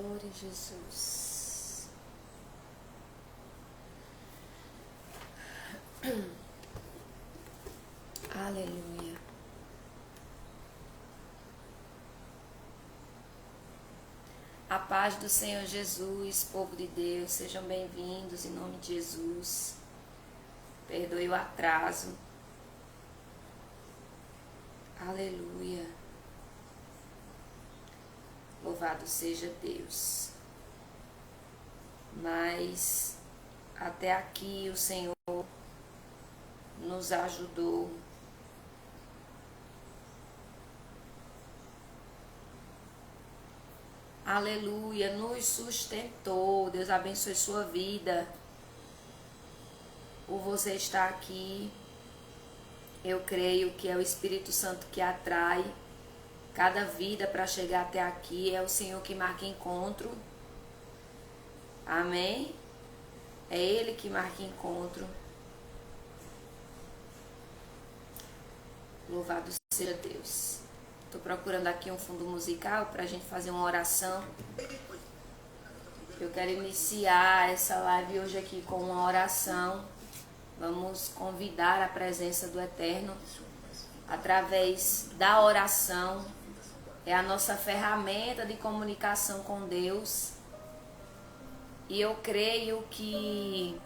Glória a Jesus. Aleluia. A paz do Senhor Jesus, povo de Deus, sejam bem-vindos em nome de Jesus. Perdoe o atraso. Aleluia. Louvado seja Deus. Mas até aqui o Senhor nos ajudou. Aleluia, nos sustentou. Deus abençoe sua vida. Por você estar aqui, eu creio que é o Espírito Santo que atrai cada vida para chegar até aqui. É o Senhor que marca encontro. Amém? É Ele que marca encontro. Louvado seja Deus. Estou procurando aqui um fundo musical para a gente fazer uma oração. Eu quero iniciar essa live hoje aqui com uma oração. Vamos convidar a presença do Eterno através da oração. É a nossa ferramenta de comunicação com Deus. E eu creio que,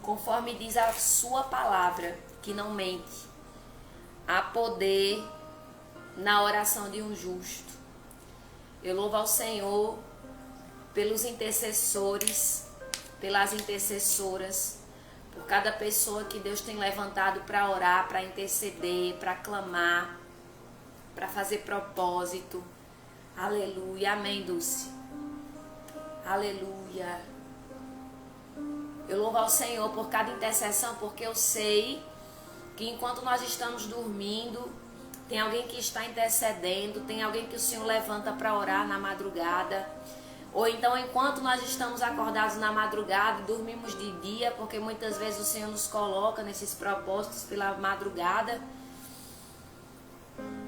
conforme diz a sua palavra, que não mente, há poder na oração de um justo. Eu louvo ao Senhor pelos intercessores, pelas intercessoras, por cada pessoa que Deus tem levantado para orar, para interceder, para clamar, para fazer propósito. Aleluia. Amém, Dulce. Aleluia. Eu louvo ao Senhor por cada intercessão, porque eu sei que enquanto nós estamos dormindo, tem alguém que está intercedendo, tem alguém que o Senhor levanta para orar na madrugada. Ou então, enquanto nós estamos acordados na madrugada e dormimos de dia, porque muitas vezes o Senhor nos coloca nesses propósitos pela madrugada,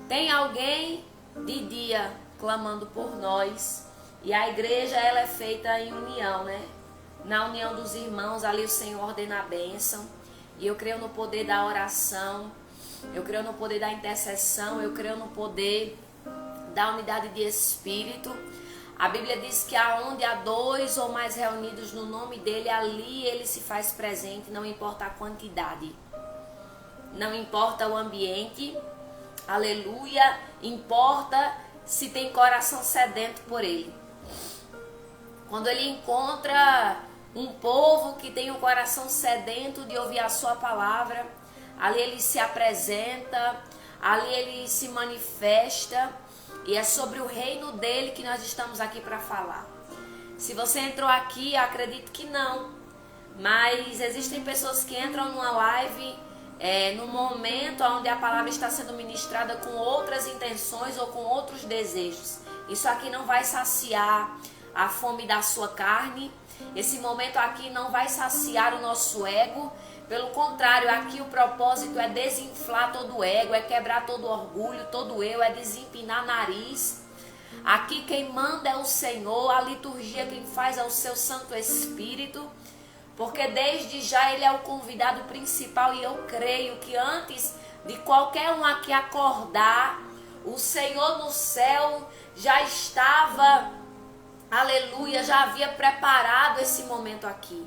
tem alguém de dia clamando por nós. E a igreja, ela é feita em união, né? Na união dos irmãos, ali o Senhor ordena a bênção. E eu creio no poder da oração, eu creio no poder da intercessão, eu creio no poder da unidade de espírito. A Bíblia diz que aonde há 2 ou mais reunidos no nome dele, ali ele se faz presente, não importa a quantidade, não importa o ambiente, aleluia, importa se tem coração sedento por ele. Quando ele encontra um povo que tem um coração sedento de ouvir a sua palavra, ali ele se apresenta, ali ele se manifesta, e é sobre o reino dele que nós estamos aqui para falar. Se você entrou aqui, acredito que não, mas existem pessoas que entram numa live no momento onde a palavra está sendo ministrada com outras intenções ou com outros desejos. Isso aqui não vai saciar a fome da sua carne. Esse momento aqui não vai saciar o nosso ego. Pelo contrário, aqui o propósito é desinflar todo o ego, é quebrar todo o orgulho, todo o eu, é desempinar nariz. Aqui quem manda é o Senhor, a liturgia quem faz é o seu Santo Espírito, porque desde já ele é o convidado principal, e eu creio que antes de qualquer um aqui acordar, o Senhor no céu já estava, aleluia, já havia preparado esse momento aqui.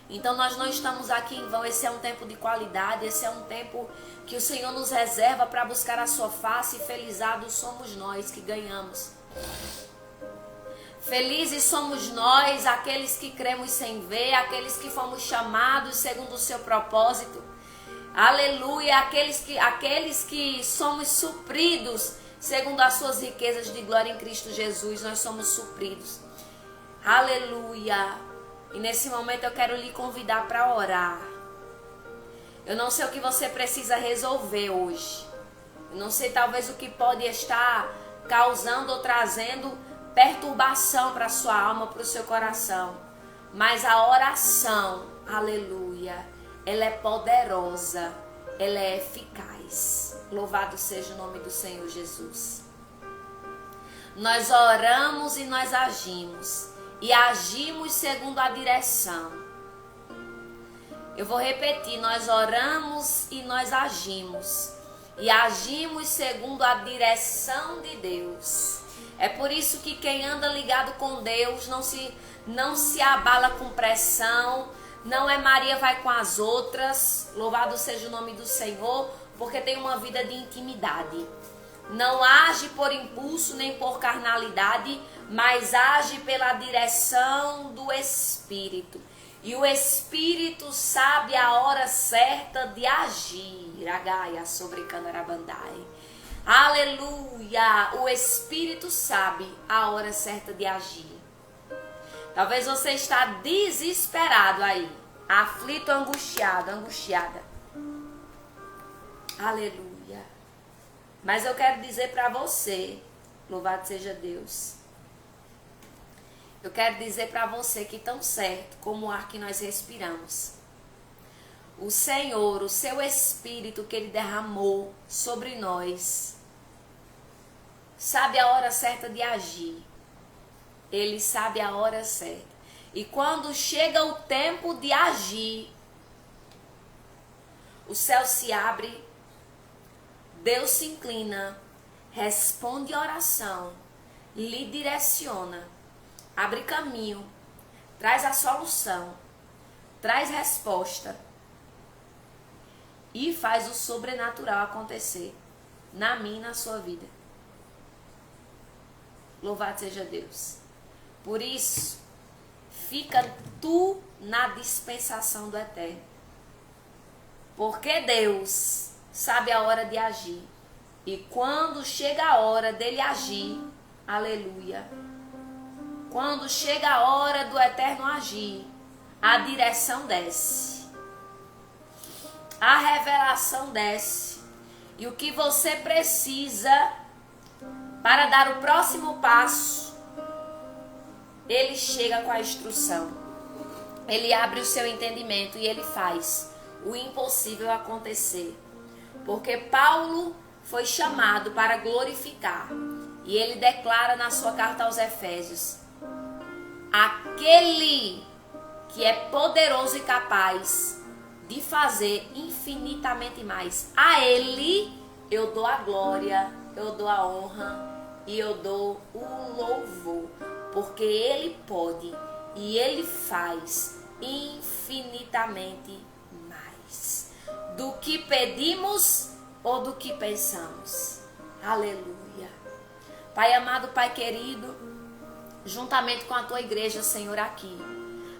Então nós não estamos aqui em vão. Esse é um tempo de qualidade, esse é um tempo que o Senhor nos reserva para buscar a sua face, e felizados somos nós que ganhamos. Felizes somos nós, aqueles que cremos sem ver, aqueles que fomos chamados segundo o seu propósito. Aleluia, aqueles que somos supridos segundo as suas riquezas de glória em Cristo Jesus, nós somos supridos. Aleluia. E nesse momento eu quero lhe convidar para orar. Eu não sei o que você precisa resolver hoje. Eu não sei talvez o que pode estar causando ou trazendo perturbação para a sua alma, para o seu coração. Mas a oração, aleluia, ela é poderosa, ela é eficaz. Louvado seja o nome do Senhor Jesus. nós oramos e nós agimos. E agimos segundo a direção. Eu vou repetir, nós oramos e nós agimos. E agimos segundo a direção de Deus. É por isso que quem anda ligado com Deus não se abala com pressão. Não é Maria vai com as outras. Louvado seja o nome do Senhor, porque tem uma vida de intimidade. Não age por impulso nem por carnalidade, mas age pela direção do Espírito. E o Espírito sabe a hora certa de agir. Agaia sobre Canarabandai. Aleluia! O Espírito sabe a hora certa de agir. Talvez você está desesperado aí, aflito, angustiado, angustiada. Aleluia! Mas eu quero dizer para você, louvado seja Deus. Eu quero dizer para você que tão certo como o ar que nós respiramos, o Senhor, o seu Espírito que Ele derramou sobre nós, sabe a hora certa de agir. Ele sabe a hora certa. E quando chega o tempo de agir, o céu se abre, Deus se inclina, responde a oração, lhe direciona, abre caminho, traz a solução, traz resposta e faz o sobrenatural acontecer na minha e na sua vida. Louvado seja Deus. Por isso, fica tu na dispensação do Eterno. Porque Deus sabe a hora de agir. E quando chega a hora dele agir, aleluia. Quando chega a hora do Eterno agir, a direção desce. A revelação desce. E o que você precisa para dar o próximo passo, Ele chega com a instrução. Ele abre o seu entendimento e Ele faz o impossível acontecer. Porque Paulo foi chamado para glorificar. E ele declara na sua carta aos Efésios: aquele que é poderoso e capaz de fazer infinitamente mais. A Ele eu dou a glória, eu dou a honra e eu dou o louvor. Porque Ele pode e Ele faz infinitamente mais do que pedimos ou do que pensamos. Aleluia. Pai amado, Pai querido, juntamente com a Tua igreja, Senhor, aqui.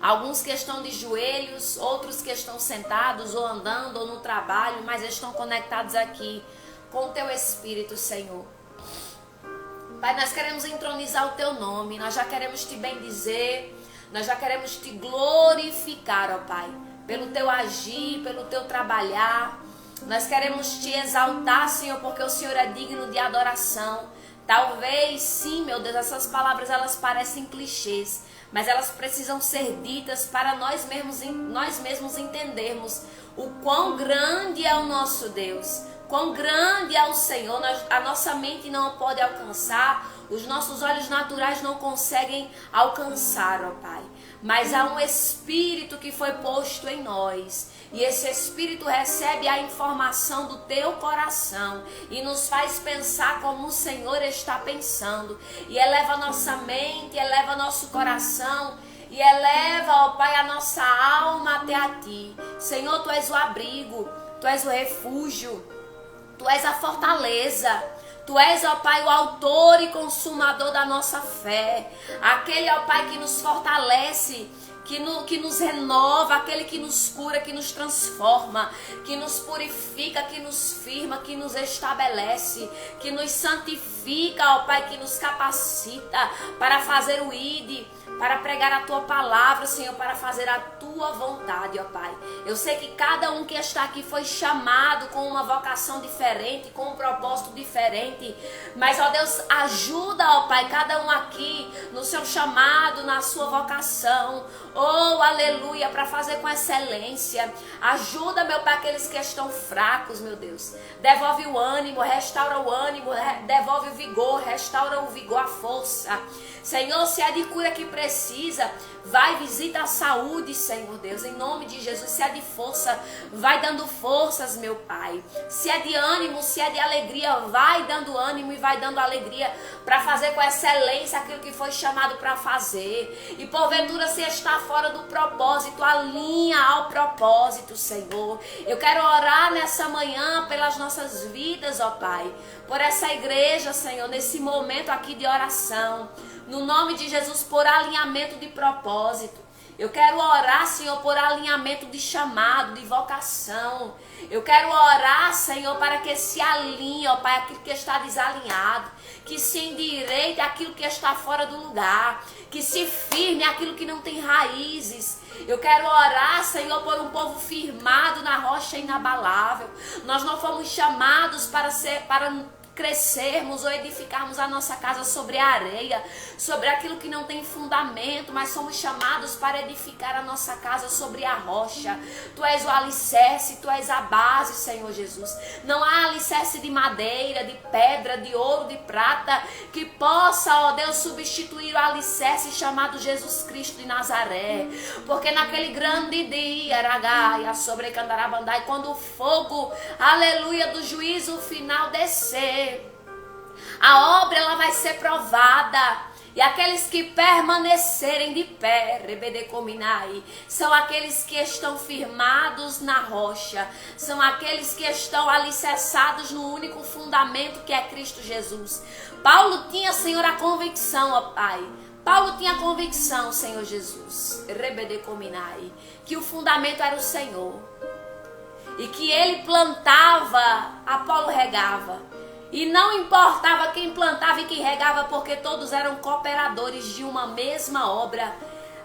Alguns que estão de joelhos, outros que estão sentados ou andando ou no trabalho, mas estão conectados aqui com o Teu Espírito, Senhor. Pai, nós queremos entronizar o Teu nome, nós já queremos Te bendizer, nós já queremos Te glorificar, ó Pai, pelo Teu agir, pelo Teu trabalhar. Nós queremos Te exaltar, Senhor, porque o Senhor é digno de adoração. Talvez, sim, meu Deus, essas palavras elas parecem clichês, mas elas precisam ser ditas para nós mesmos entendermos o quão grande é o nosso Deus, quão grande é o Senhor. A nossa mente não pode alcançar, os nossos olhos naturais não conseguem alcançar, ó Pai. Mas há um Espírito que foi posto em nós. E esse Espírito recebe a informação do teu coração e nos faz pensar como o Senhor está pensando. E eleva a nossa mente, eleva nosso coração e eleva, ó Pai, a nossa alma até a Ti. Senhor, Tu és o abrigo, Tu és o refúgio, Tu és a fortaleza. Tu és, ó Pai, o autor e consumador da nossa fé. Aquele, ó Pai, que nos fortalece, que nos renova, aquele que nos cura, que nos transforma, que nos purifica, que nos firma, que nos estabelece, que nos santifica, ó Pai, que nos capacita para fazer o ID, para pregar a tua palavra, Senhor, para fazer a tua vontade, ó Pai. Eu sei que cada um que está aqui foi chamado com uma vocação diferente, com um propósito diferente, mas, ó Deus, ajuda, ó Pai, cada um aqui no seu chamado, na sua vocação, oh, aleluia, para fazer com excelência. Ajuda, meu Pai, aqueles que estão fracos, meu Deus. Devolve o ânimo, restaura o ânimo, devolve o vigor, restaura o vigor, a força. Senhor, se é de cura que precisa, vai, visita a saúde, Senhor Deus, em nome de Jesus. Se é de força, vai dando forças, meu Pai. Se é de ânimo, se é de alegria, vai dando ânimo e vai dando alegria para fazer com excelência aquilo que foi chamado para fazer. E porventura, se está fora do propósito, alinha ao propósito, Senhor. Eu quero orar nessa manhã pelas nossas vidas, ó Pai, por essa igreja, Senhor, nesse momento aqui de oração. No nome de Jesus, por alinhamento de propósito. Eu quero orar, Senhor, por alinhamento de chamado, de vocação. Eu quero orar, Senhor, para que se alinhe, ó Pai, aquilo que está desalinhado. Que se endireite aquilo que está fora do lugar. Que se firme aquilo que não tem raízes. Eu quero orar, Senhor, por um povo firmado na rocha inabalável. Nós não fomos chamados para crescermos ou edificarmos a nossa casa sobre a areia, sobre aquilo que não tem fundamento, mas somos chamados para edificar a nossa casa sobre a rocha. Tu és o alicerce, tu és a base, Senhor Jesus. Não há alicerce de madeira, de pedra, de ouro, de prata, que possa, ó Deus, substituir o alicerce chamado Jesus Cristo de Nazaré. Porque naquele grande dia, Aragaia, sobre Candarabandai, quando o fogo, aleluia, do juízo final descer, a obra ela vai ser provada. E aqueles que permanecerem de pé, Rebedecominai, são aqueles que estão firmados na rocha. São aqueles que estão alicerçados no único fundamento que é Cristo Jesus. Paulo tinha, Senhor, a convicção, ó Pai. Paulo tinha a convicção, Senhor Jesus, Rebedecominai, que o fundamento era o Senhor. E que ele plantava, Apolo regava. E não importava quem plantava e quem regava, porque todos eram cooperadores de uma mesma obra,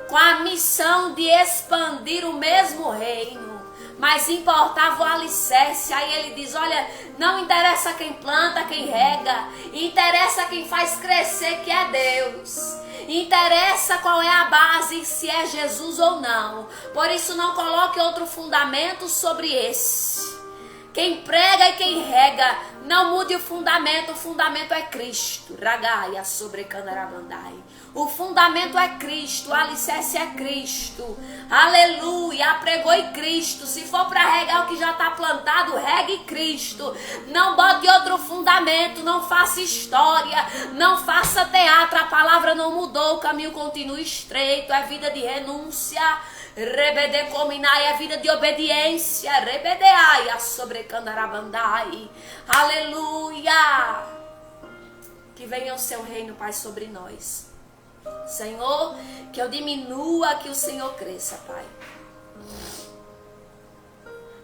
com a missão de expandir o mesmo reino. Mas importava o alicerce. Aí ele diz, olha, não interessa quem planta, quem rega, interessa quem faz crescer, que é Deus. Interessa qual é a base, se é Jesus ou não. Por isso não coloque outro fundamento sobre esse. Quem prega e quem rega, não mude o fundamento é Cristo. Ragaia sobre Candarabandai. O fundamento é Cristo, o alicerce é Cristo. Aleluia, pregou em Cristo. Se for para regar o que já está plantado, regue Cristo. Não bote outro fundamento, não faça história, não faça teatro. A palavra não mudou, o caminho continua estreito, é vida de renúncia. Rebedecominai, é vida de obediência. Rebedeai, sobre Candarabandai. Aleluia. Que venha o seu reino, Pai, sobre nós. Senhor, que eu diminua, que o Senhor cresça, Pai.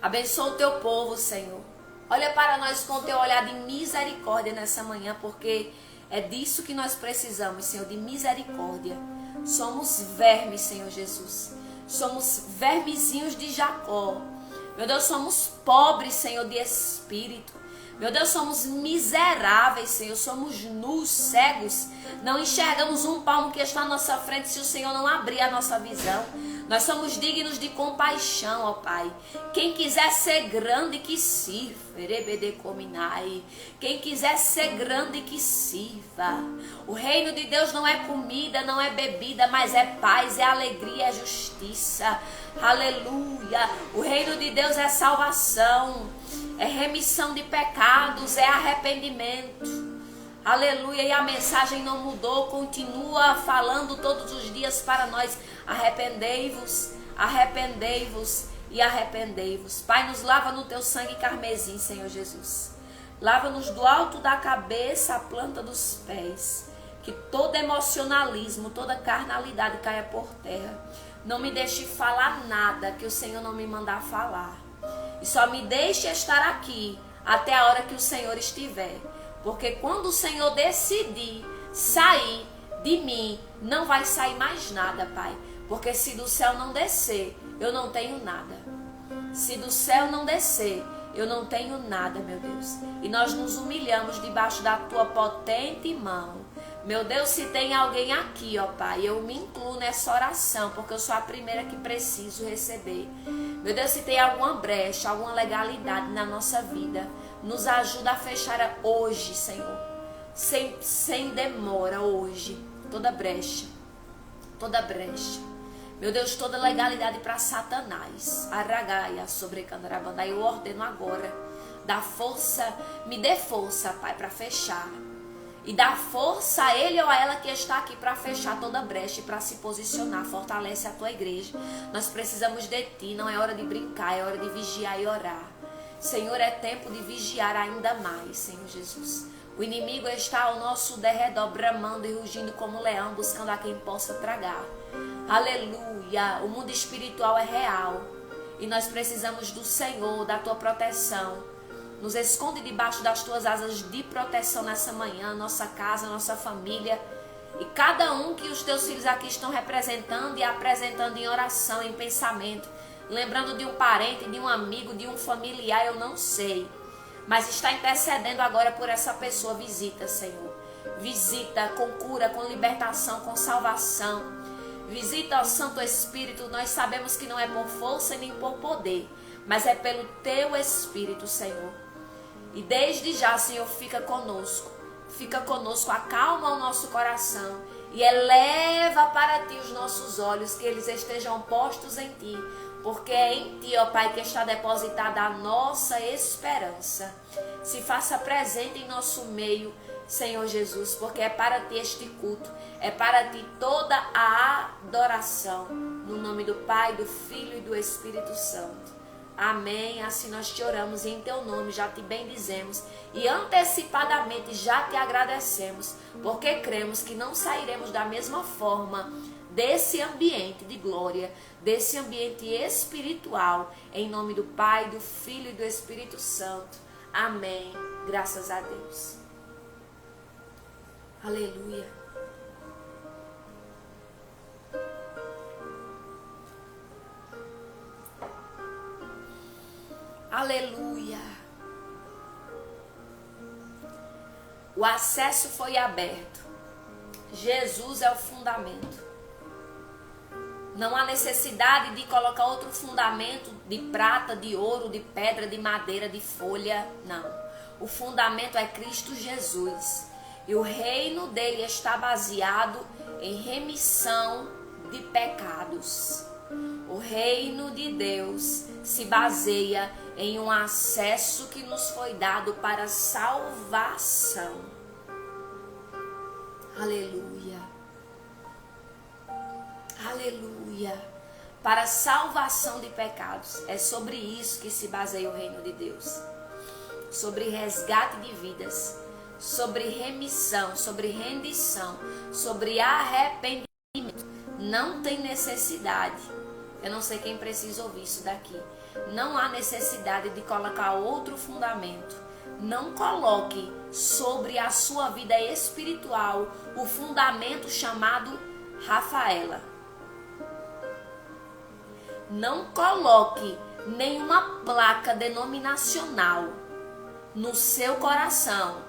Abençoa o teu povo, Senhor. Olha para nós com o teu olhar de misericórdia nessa manhã, porque é disso que nós precisamos, Senhor, de misericórdia. Somos vermes, Senhor Jesus. Somos vermezinhos de Jacó. Meu Deus, somos pobres, Senhor, de espírito. Meu Deus, somos miseráveis, Senhor. Somos nus, cegos. Não enxergamos um palmo que está à nossa frente se o Senhor não abrir a nossa visão. Nós somos dignos de compaixão, ó Pai. Quem quiser ser grande, que sirva. Quem quiser ser grande, que sirva. O reino de Deus não é comida, não é bebida, mas é paz, é alegria, é justiça. Aleluia. O reino de Deus é salvação, é remissão de pecados, é arrependimento. Aleluia, e a mensagem não mudou, continua falando todos os dias para nós. Arrependei-vos, arrependei-vos e arrependei-vos. Pai, nos lava no teu sangue carmesim, Senhor Jesus. Lava-nos do alto da cabeça à planta dos pés. Que todo emocionalismo, toda carnalidade caia por terra. Não me deixe falar nada que o Senhor não me mandar falar. E só me deixe estar aqui até a hora que o Senhor estiver. Porque quando o Senhor decidir sair, de mim não vai sair mais nada, Pai. Porque se do céu não descer, eu não tenho nada. Se do céu não descer, eu não tenho nada, meu Deus. E nós nos humilhamos debaixo da tua potente mão. Meu Deus, se tem alguém aqui, ó Pai, eu me incluo nessa oração, porque eu sou a primeira que preciso receber. Meu Deus, se tem alguma brecha, alguma legalidade na nossa vida, nos ajuda a fechar hoje, Senhor. Sem demora hoje. Toda brecha. Toda brecha. Meu Deus, toda legalidade para Satanás. Aragaia, sobrecandarabanda. Eu ordeno agora. Dá força, me dê força, Pai, para fechar. E dá força a ele ou a ela que está aqui para fechar toda brecha e para se posicionar. Fortalece a tua igreja. Nós precisamos de ti. Não é hora de brincar, é hora de vigiar e orar. Senhor, é tempo de vigiar ainda mais, Senhor Jesus. O inimigo está ao nosso derredor, bramando e rugindo como leão, buscando a quem possa tragar. Aleluia! O mundo espiritual é real. E nós precisamos do Senhor, da tua proteção. Nos esconde debaixo das tuas asas de proteção nessa manhã, nossa casa, nossa família. E cada um que os teus filhos aqui estão representando e apresentando em oração, em pensamento. Lembrando de um parente, de um amigo, de um familiar, eu não sei. Mas está intercedendo agora por essa pessoa. Visita, Senhor. Visita com cura, com libertação, com salvação. Visita, ó Santo Espírito. Nós sabemos que não é por força nem por poder, mas é pelo teu Espírito, Senhor. E desde já, Senhor, fica conosco. Fica conosco, acalma o nosso coração. E eleva para ti os nossos olhos, que eles estejam postos em ti. Porque é em ti, ó Pai, que está depositada a nossa esperança. Se faça presente em nosso meio, Senhor Jesus, porque é para ti este culto, é para ti toda a adoração. No nome do Pai, do Filho e do Espírito Santo. Amém. Assim nós te oramos e em teu nome já te bendizemos e antecipadamente já te agradecemos, porque cremos que não sairemos da mesma forma desse ambiente de glória, desse ambiente espiritual, em nome do Pai, do Filho e do Espírito Santo. Amém. Graças a Deus. Aleluia. Aleluia. O acesso foi aberto. Jesus é o fundamento. Não há necessidade de colocar outro fundamento de prata, de ouro, de pedra, de madeira, de folha. Não. O fundamento é Cristo Jesus. E o reino dele está baseado em remissão de pecados. O reino de Deus se baseia em um acesso que nos foi dado para salvação. Aleluia. Aleluia. Para salvação de pecados. É sobre isso que se baseia o reino de Deus. Sobre resgate de vidas. Sobre remissão. Sobre rendição. Sobre arrependimento. Não tem necessidade. Eu não sei quem precisa ouvir isso daqui. Não há necessidade de colocar outro fundamento. Não coloque sobre a sua vida espiritual o fundamento chamado Rafaela. Não coloque nenhuma placa denominacional no seu coração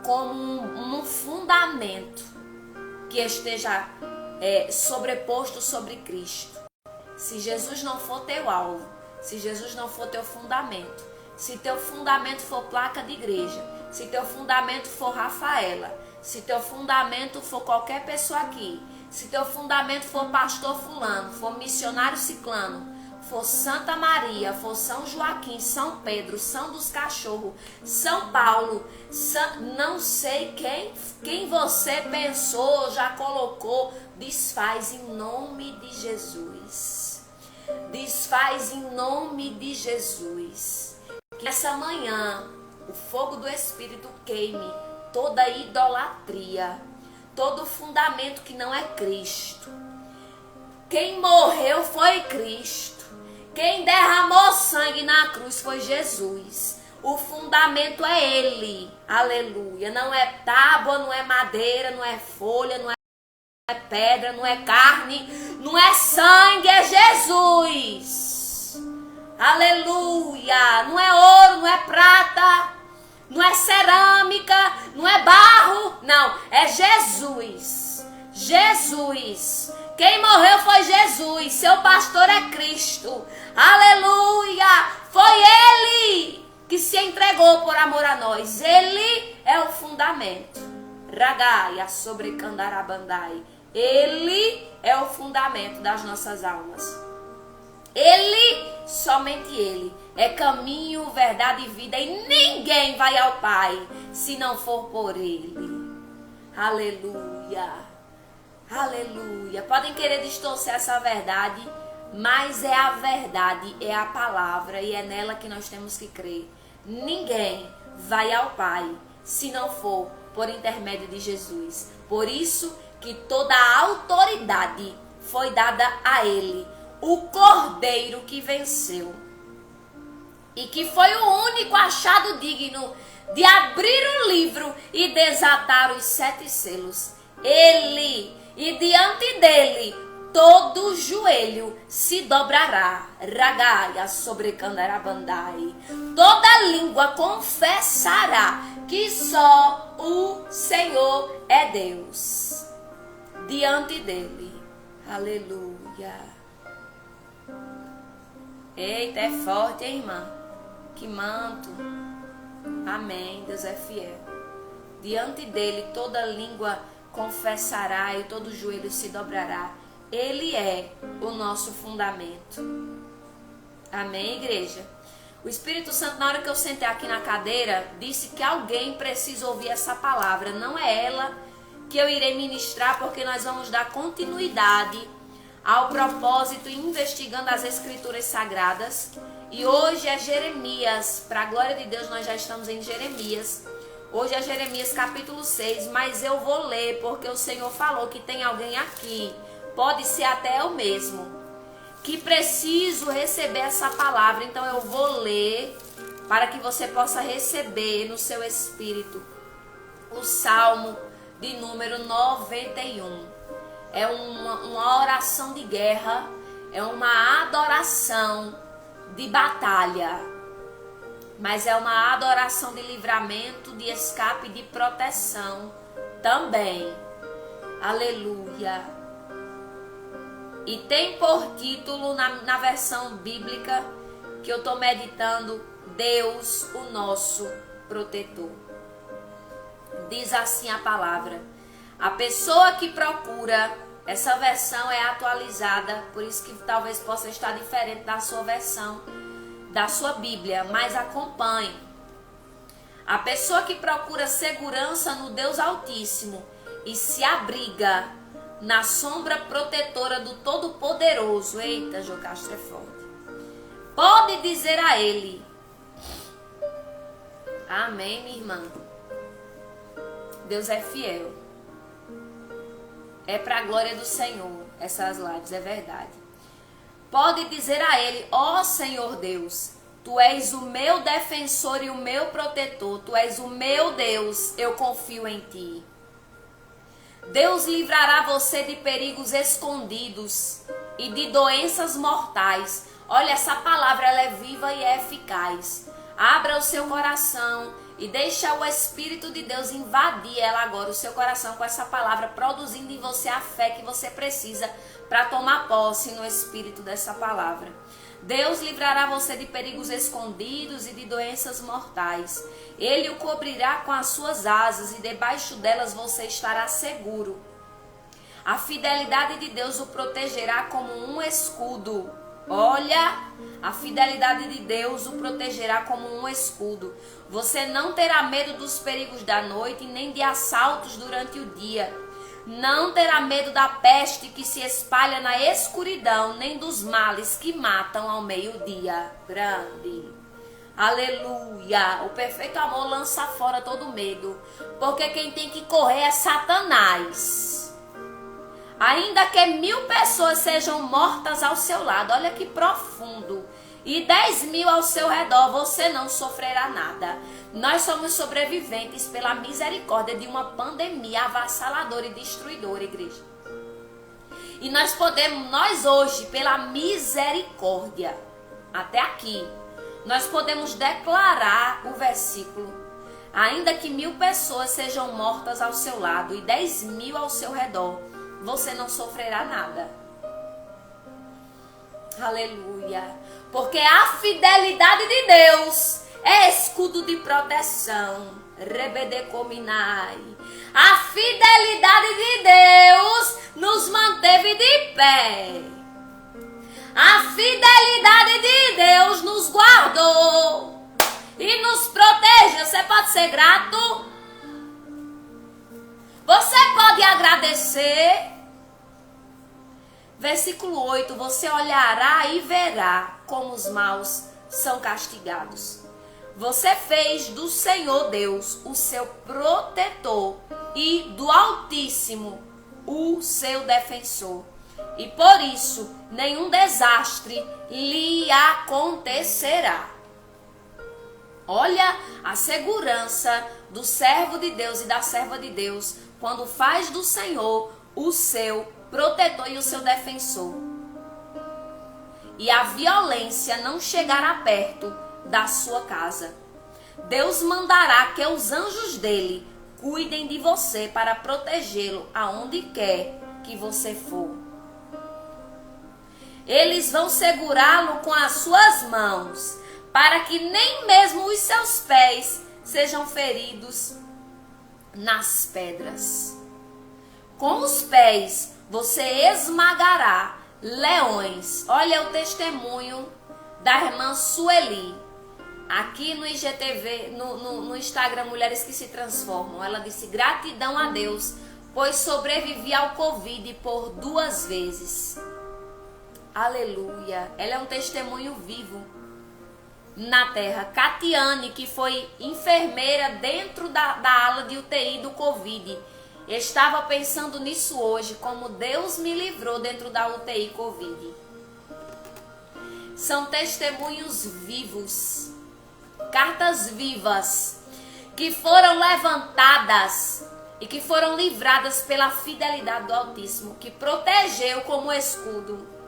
como um fundamento que esteja sobreposto sobre Cristo. Se Jesus não for teu alvo, se Jesus não for teu fundamento, se teu fundamento for placa de igreja, se teu fundamento for Rafaela, se teu fundamento for qualquer pessoa aqui, se teu fundamento for pastor fulano, for missionário ciclano, for Santa Maria, for São Joaquim, São Pedro, São dos Cachorros, São Paulo, não sei quem você pensou, já colocou, desfaz em nome de Jesus. Desfaz em nome de Jesus. Que essa manhã o fogo do Espírito queime toda idolatria, todo fundamento que não é Cristo. Quem morreu foi Cristo. Quem derramou sangue na cruz foi Jesus. O fundamento é Ele. Aleluia. Não é tábua, não é madeira, não é folha, não é é pedra, não é carne, não é sangue, é Jesus. Aleluia. Não é ouro, não é prata, não é cerâmica, não é barro, não, é Jesus. Jesus. Quem morreu foi Jesus, seu pastor é Cristo. Aleluia. Foi Ele que se entregou por amor a nós. Ele é o fundamento. Ragaia sobre Candarabandai. Ele é o fundamento das nossas almas. Ele, somente Ele, é caminho, verdade e vida. E ninguém vai ao Pai se não for por Ele. Aleluia. Aleluia. Podem querer distorcer essa verdade, mas é a verdade, é a palavra e é nela que nós temos que crer. Ninguém vai ao Pai se não for por intermédio de Jesus. Por isso que toda a autoridade foi dada a Ele, o Cordeiro que venceu e que foi o único achado digno de abrir o livro e desatar os 7 selos. Ele, e diante dele todo joelho se dobrará. Ragaia sobre Candarabandai. Toda língua confessará que só o Senhor é Deus. Diante dele. Aleluia. Eita, é forte, hein, irmã? Que manto. Amém. Deus é fiel. Diante dele toda língua confessará e todo joelho se dobrará. Ele é o nosso fundamento. Amém, igreja? O Espírito Santo, na hora que eu sentei aqui na cadeira, disse que alguém precisa ouvir essa palavra. Não é ela que eu irei ministrar, porque nós vamos dar continuidade ao propósito investigando as Escrituras Sagradas. E hoje é Jeremias. Para a glória de Deus, nós já estamos em Jeremias. Hoje é Jeremias capítulo 6, mas eu vou ler porque o Senhor falou que tem alguém aqui, pode ser até eu mesmo, que preciso receber essa palavra. Então eu vou ler para que você possa receber no seu espírito o Salmo de número 91. É uma oração de guerra, é uma adoração de batalha. Mas é uma adoração de livramento, de escape e de proteção também. Aleluia. E tem por título na versão bíblica que eu estou meditando, Deus, o nosso protetor. Diz assim a palavra. A pessoa que procura, essa versão é atualizada, por isso que talvez possa estar diferente da sua versão, da sua Bíblia, mas acompanhe. A pessoa que procura segurança no Deus Altíssimo e se abriga na sombra protetora do Todo-Poderoso, eita, Jocastro é forte, pode dizer a Ele, amém, minha irmã, Deus é fiel, é para a glória do Senhor, essas lives, é verdade. Pode dizer a Ele, ó Senhor Deus, Tu és o meu defensor e o meu protetor, Tu és o meu Deus, eu confio em Ti. Deus livrará você de perigos escondidos e de doenças mortais. Olha, essa palavra ela é viva e é eficaz. Abra o seu coração e deixa o Espírito de Deus invadir ela agora, o seu coração, com essa palavra, produzindo em você a fé que você precisa para tomar posse no Espírito dessa palavra. Deus livrará você de perigos escondidos e de doenças mortais. Ele o cobrirá com as suas asas e debaixo delas você estará seguro. A fidelidade de Deus o protegerá como um escudo. Olha, a fidelidade de Deus o protegerá como um escudo. Você não terá medo dos perigos da noite, nem de assaltos durante o dia. Não terá medo da peste que se espalha na escuridão, nem dos males que matam ao meio-dia. Grande. Aleluia. O perfeito amor lança fora todo medo, porque quem tem que correr é Satanás. Ainda que 1000 pessoas sejam mortas ao seu lado, olha que profundo, e 10.000 ao seu redor, você não sofrerá nada. Nós somos sobreviventes pela misericórdia de uma pandemia avassaladora e destruidora, igreja. E nós podemos, nós hoje, pela misericórdia, até aqui, nós podemos declarar o versículo: ainda que 1000 pessoas sejam mortas ao seu lado e 10.000 ao seu redor, você não sofrerá nada. Aleluia. Porque a fidelidade de Deus é escudo de proteção. Rebedecominai. A fidelidade de Deus nos manteve de pé. A fidelidade de Deus nos guardou e nos protege. Você pode ser grato? Você pode agradecer? Versículo 8, você olhará e verá como os maus são castigados. Você fez do Senhor Deus o seu protetor e do Altíssimo o seu defensor. E por isso nenhum desastre lhe acontecerá. Olha a segurança do servo de Deus e da serva de Deus quando faz do Senhor o seu protetor e o seu defensor. E a violência não chegará perto da sua casa. Deus mandará que os anjos dele cuidem de você para protegê-lo aonde quer que você for. Eles vão segurá-lo com as suas mãos, para que nem mesmo os seus pés sejam feridos nas pedras. Com os pés você esmagará leões. Olha o testemunho da irmã Sueli, aqui no IGTV, no Instagram Mulheres que se Transformam. Ela disse: gratidão a Deus, pois sobrevivi ao Covid por 2 vezes. Aleluia. Ela é um testemunho vivo na terra. Catiane, que foi enfermeira dentro da ala de UTI do Covid, estava pensando nisso hoje, como Deus me livrou dentro da UTI Covid. São testemunhos vivos, cartas vivas, que foram levantadas e que foram livradas pela fidelidade do Altíssimo, que protegeu como escudo.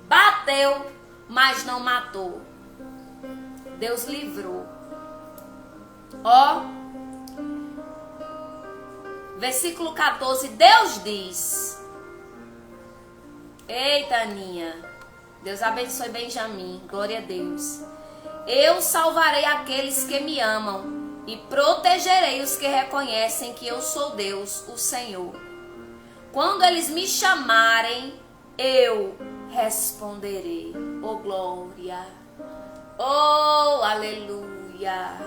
Bateu, mas não matou. Deus livrou. Ó, versículo 14, Deus diz: eita, Aninha, Deus abençoe Benjamim, glória a Deus. Eu salvarei aqueles que me amam e protegerei os que reconhecem que eu sou Deus, o Senhor. Quando eles me chamarem, eu responderei. Oh, glória. Oh, aleluia.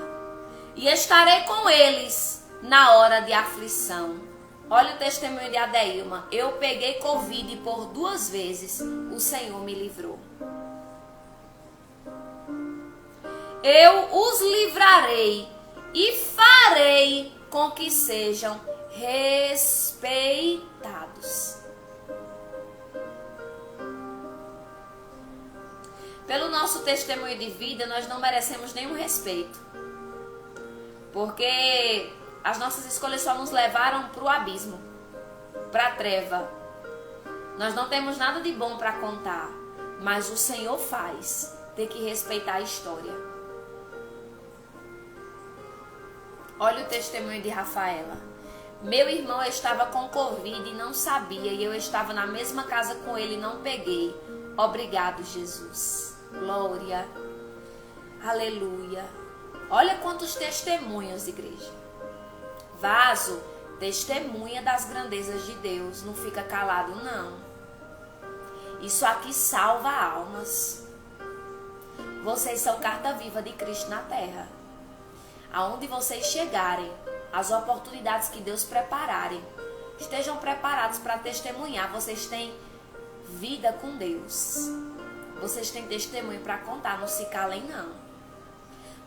E estarei com eles na hora de aflição. Olha o testemunho de Adeilma. Eu peguei Covid por 2 vezes. O Senhor me livrou. Eu os livrarei e farei com que sejam respeitados. Pelo nosso testemunho de vida, nós não merecemos nenhum respeito. Porque as nossas escolhas só nos levaram para o abismo, para a treva. Nós não temos nada de bom para contar, mas o Senhor faz ter que respeitar a história. Olha o testemunho de Rafaela. Meu irmão estava com Covid e não sabia, e eu estava na mesma casa com ele e não peguei. Obrigado, Jesus. Glória. Aleluia. Olha quantos testemunhos, igreja. Vaso testemunha das grandezas de Deus. Não fica calado, não. Isso aqui salva almas. Vocês são carta viva de Cristo na terra. Aonde vocês chegarem, as oportunidades que Deus prepararem, estejam preparados para testemunhar. Vocês têm vida com Deus. Vocês têm testemunho para contar, não se calem não.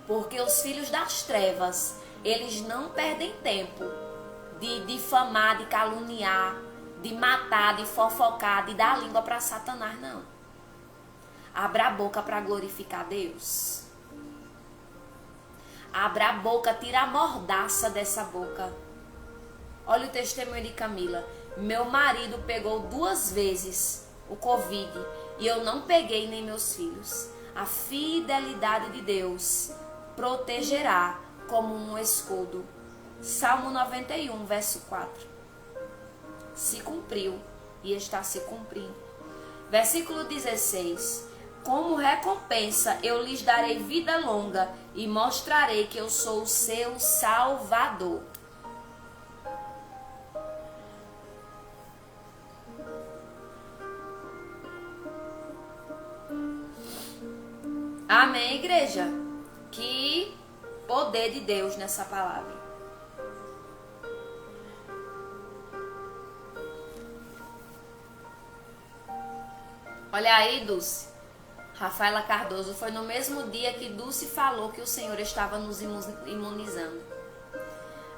Porque os filhos das trevas, eles não perdem tempo de difamar, de caluniar, de matar, de fofocar, de dar língua para Satanás, não. Abra a boca para glorificar Deus. Abra a boca, tira a mordaça dessa boca. Olha o testemunho de Camila. Meu marido pegou 2 vezes o Covid e eu não peguei nem meus filhos. A fidelidade de Deus protegerá como um escudo. Salmo 91, verso 4. Se cumpriu e está se cumprindo. Versículo 16. Como recompensa eu lhes darei vida longa e mostrarei que eu sou o seu Salvador. Amém, igreja? Que poder de Deus nessa palavra. Olha aí, Dulce. Rafaela Cardoso, foi no mesmo dia que Dulce falou que o Senhor estava nos imunizando.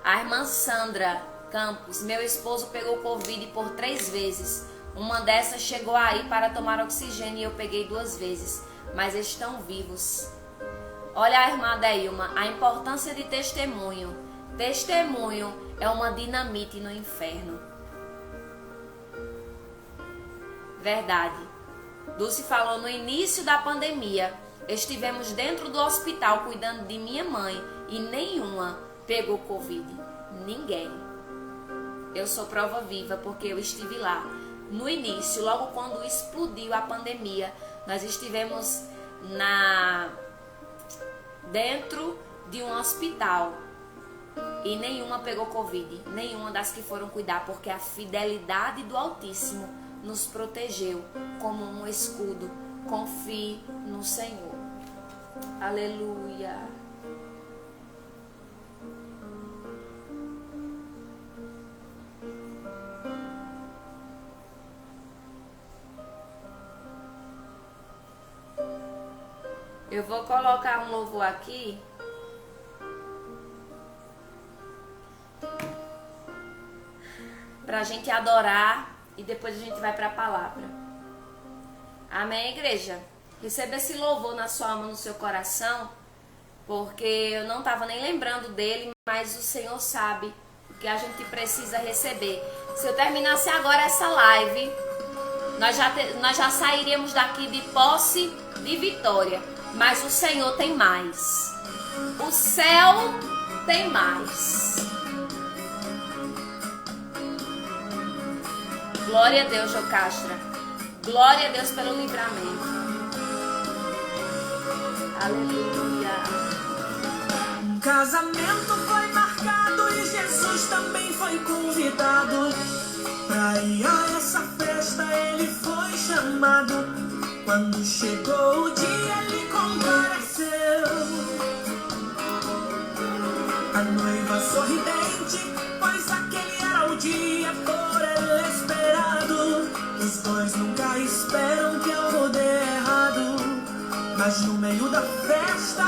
A irmã Sandra Campos, meu esposo pegou Covid por 3 vezes. Uma dessas chegou aí para tomar oxigênio e eu peguei 2 vezes. Mas estão vivos. Olha a irmã Deilma, a importância de testemunho. Testemunho é uma dinamite no inferno. Verdade. Dulce falou, no início da pandemia, estivemos dentro do hospital cuidando de minha mãe e nenhuma pegou Covid. Ninguém. Eu sou prova viva porque eu estive lá. No início, logo quando explodiu a pandemia, nós estivemos dentro de um hospital e nenhuma pegou Covid, nenhuma das que foram cuidar, porque a fidelidade do Altíssimo nos protegeu como um escudo. Confie no Senhor. Aleluia. Eu vou colocar um louvor aqui. Pra gente adorar e depois a gente vai pra palavra. Amém, igreja? Receba esse louvor na sua alma, no seu coração, porque eu não estava nem lembrando dele, mas o Senhor sabe o que a gente precisa receber. Se eu terminasse agora essa live, nós já sairíamos daqui de posse de vitória. Mas o Senhor tem mais. O céu tem mais. Glória a Deus, Jocastra. Glória a Deus pelo livramento. Aleluia. Um casamento foi marcado e Jesus também foi convidado. Pra ir a essa festa ele foi chamado. Quando chegou o dia ele compareceu. A noiva sorridente, pois aquele era o dia por ela esperado. Os dois nunca esperam que algo dê errado, mas no meio da festa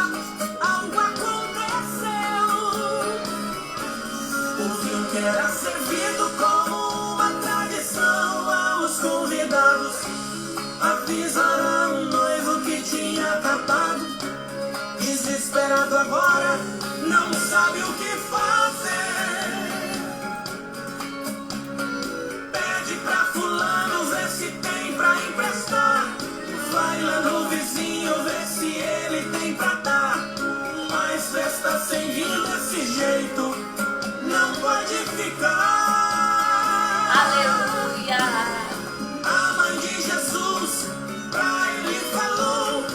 algo aconteceu. O vinho que era servido como uma tradição aos convidados avisaram o noivo que tinha acabado. Desesperado agora, não sabe o que fazer. Pede pra fulano ver se tem pra emprestar. Vai lá no vizinho ver se ele tem pra dar. Mas festa sem vinho desse jeito não pode ficar. Aleluia. A mãe de Jesus pra ele falou,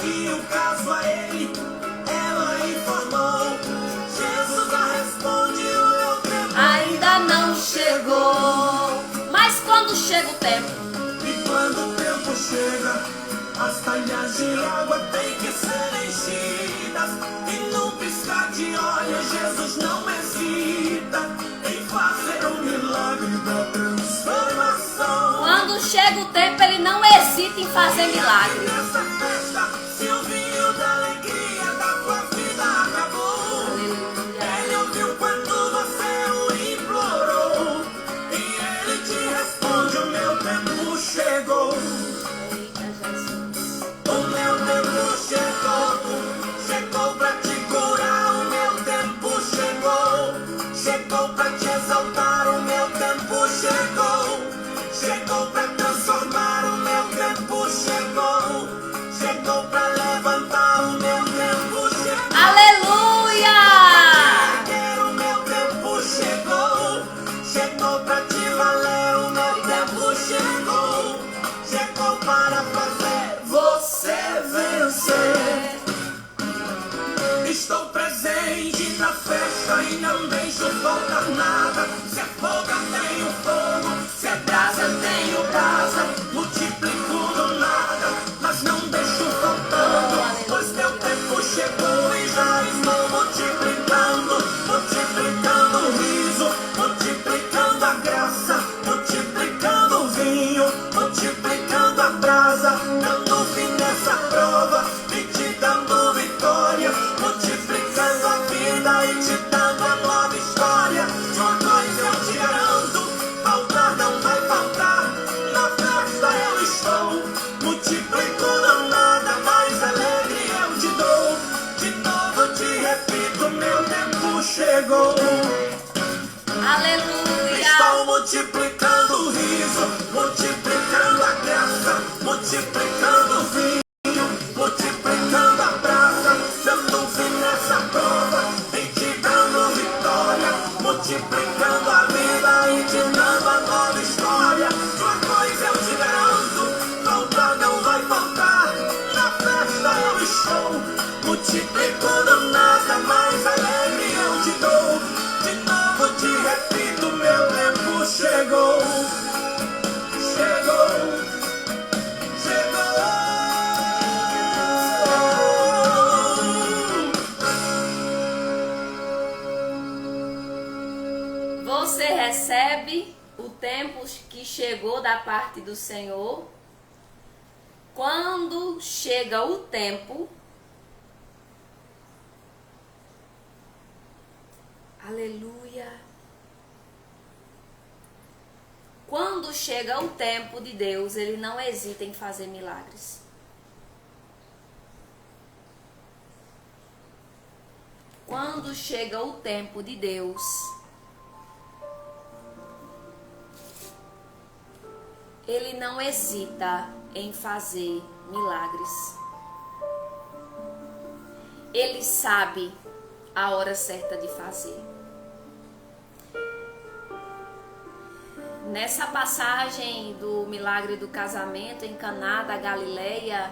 e o caso a ele ela informou. Jesus responde, o meu tempo Ainda não chegou. Mas quando chega o tempo? E quando o tempo chega, as talhas de água têm que ser enchidas. E num piscar de olhos Jesus não hesita em fazer um milagre da transformação. Quando chega o tempo, ele não hesita em fazer milagre. Nessa festa, se o vinho da alegria da tua vida acabou, ele ouviu quando você o implorou, e ele te responde, o meu tempo chegou. O meu tempo chegou, chegou pra te curar, o meu tempo chegou, chegou pra te exaltar. festa e não deixo faltar nada. Se é fogo eu tenho fogo, se é brasa eu tenho brasa. Multiplico do nada, mas não deixo faltando, pois meu tempo chegou e já estou multiplicando. Multiplicando o riso, multiplicando a graça, multiplicando o vinho, multiplicando a brasa, dando fim nessa prova e te dando vitória, multiplicando a vida e te dando a nova história. De uma coisa eu te garanto, faltar não vai faltar, na festa eu estou, multiplico do nada, mais alegre eu te dou. De novo te repito, meu tempo chegou. Aleluia! Estou multiplicando o riso, multiplicando a graça, multiplicando o vinho, multiplicando a brasa, dando fim nessa prova e te dando vitória, multiplicando a vida e te dando a nova história. De uma coisa eu te garanto, faltar não vai faltar, na festa eu estou, multiplicando nada, mais alegre eu te dou. De novo te repito, meu tempo chegou. Chegou, chegou. Você recebe o tempo que chegou da parte do Senhor? Quando chega o tempo, aleluia. Quando chega o tempo de Deus, Ele não hesita em fazer milagres. Quando chega o tempo de Deus, Ele não hesita em fazer milagres. Ele sabe a hora certa de fazer. Nessa passagem do milagre do casamento em Caná da Galileia,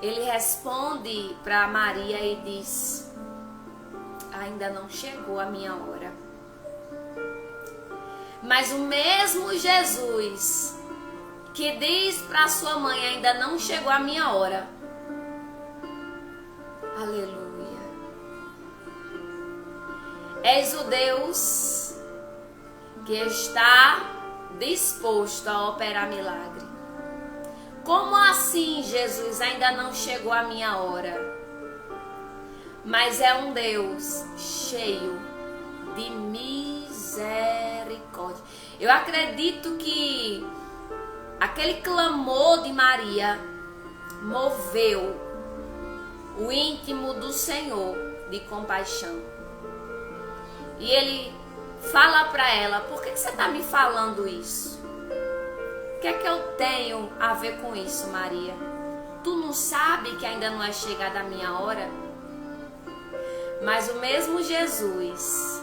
ele responde para Maria e diz: ainda não chegou a minha hora. Mas o mesmo Jesus que diz para sua mãe: ainda não chegou a minha hora, aleluia, és o Deus que está disposto a operar milagre. Como assim, Jesus? Ainda não chegou a minha hora. Mas é um Deus cheio de misericórdia. Eu acredito que aquele clamor de Maria moveu o íntimo do Senhor de compaixão. E Ele fala para ela: por que você está me falando isso? O que é que eu tenho a ver com isso, Maria? Tu não sabe que ainda não é chegada a minha hora? Mas o mesmo Jesus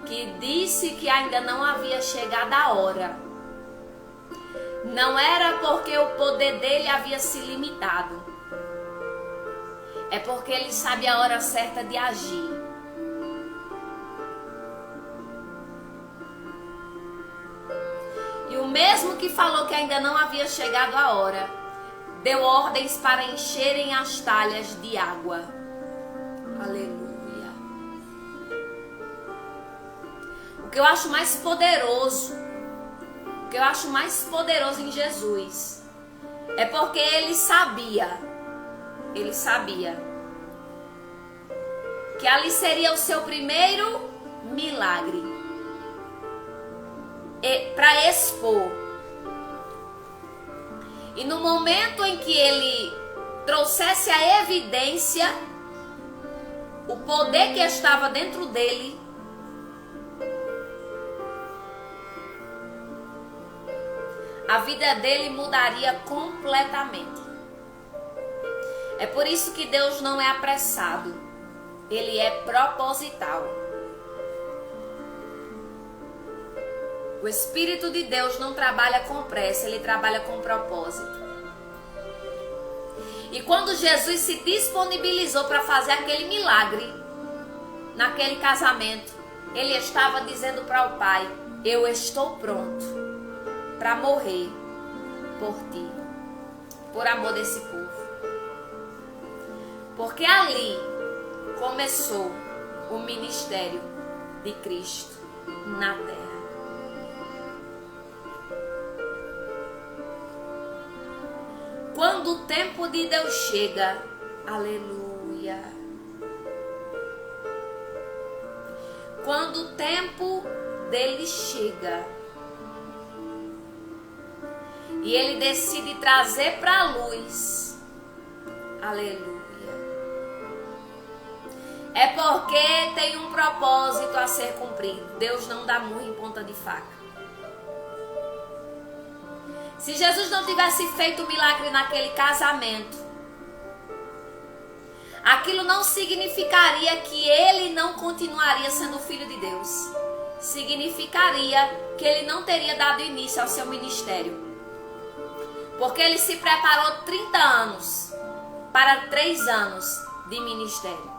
que disse que ainda não havia chegado a hora, não era porque o poder dele havia se limitado, é porque ele sabe a hora certa de agir. E o mesmo que falou que ainda não havia chegado a hora, deu ordens para encherem as talhas de água. Aleluia. O que eu acho mais poderoso, em Jesus, é porque ele sabia que ali seria o seu primeiro milagre. Para expor. E no momento em que ele trouxesse a evidência, o poder que estava dentro dele, a vida dele mudaria completamente. É por isso que Deus não é apressado, ele é proposital. O Espírito de Deus não trabalha com pressa, ele trabalha com propósito. E quando Jesus se disponibilizou para fazer aquele milagre, naquele casamento, ele estava dizendo para o pai: eu estou pronto para morrer por ti, por amor desse povo. Porque ali começou o ministério de Cristo na terra. Quando o tempo de Deus chega, aleluia. Quando o tempo dele chega e ele decide trazer para a luz, aleluia. É porque tem um propósito a ser cumprido. Deus não dá murro em ponta de faca. Se Jesus não tivesse feito o milagre naquele casamento, aquilo não significaria que ele não continuaria sendo filho de Deus. Significaria que ele não teria dado início ao seu ministério. Porque ele se preparou 30 anos para 3 anos de ministério.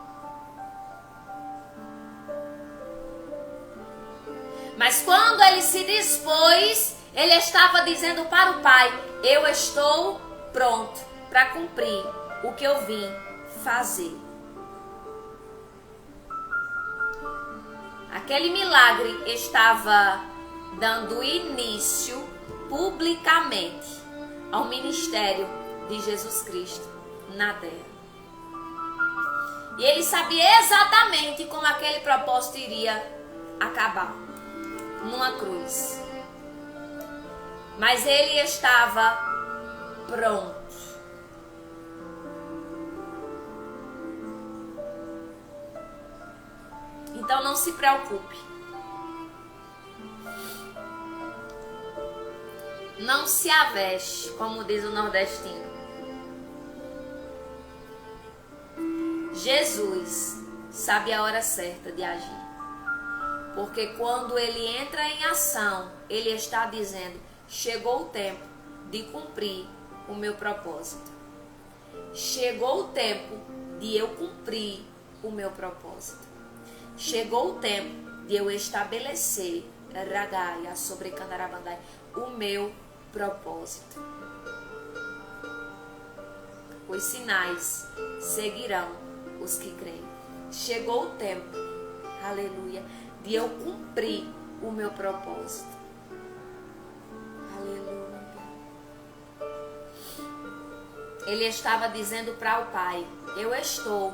Mas quando ele se dispôs, ele estava dizendo para o pai: eu estou pronto para cumprir o que eu vim fazer. Aquele milagre estava dando início publicamente ao ministério de Jesus Cristo na terra. E ele sabia exatamente como aquele propósito iria acabar, numa cruz. Mas ele estava pronto. Então não se preocupe. Não se aveste, como diz o nordestino. Jesus sabe a hora certa de agir. Porque quando ele entra em ação, ele está dizendo: chegou o tempo de cumprir o meu propósito. Chegou o tempo de eu cumprir o meu propósito. Chegou o tempo de eu estabelecer Ragaia sobre Candarabandai, o meu propósito. Os sinais seguirão os que creem. Chegou o tempo, aleluia, de eu cumprir o meu propósito. Aleluia. Ele estava dizendo para o pai: eu estou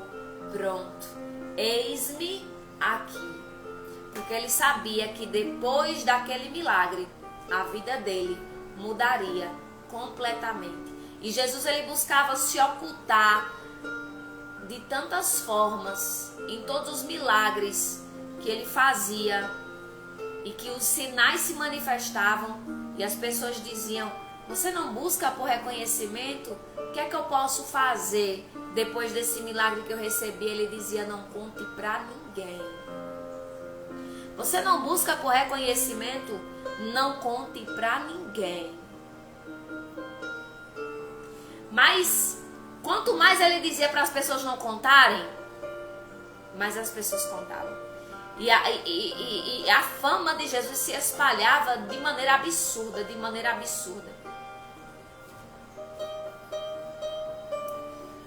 pronto, eis-me aqui. Porque ele sabia que depois daquele milagre, a vida dele mudaria completamente. E Jesus, ele buscava se ocultar de tantas formas, em todos os milagres que ele fazia, e que os sinais se manifestavam, e as pessoas diziam: você não busca por reconhecimento? O que é que eu posso fazer depois desse milagre que eu recebi? Ele dizia: não conte para ninguém. Você não busca por reconhecimento? Não conte para ninguém. Mas quanto mais ele dizia para as pessoas não contarem, mais as pessoas contavam. E a fama de Jesus se espalhava de maneira absurda, de maneira absurda.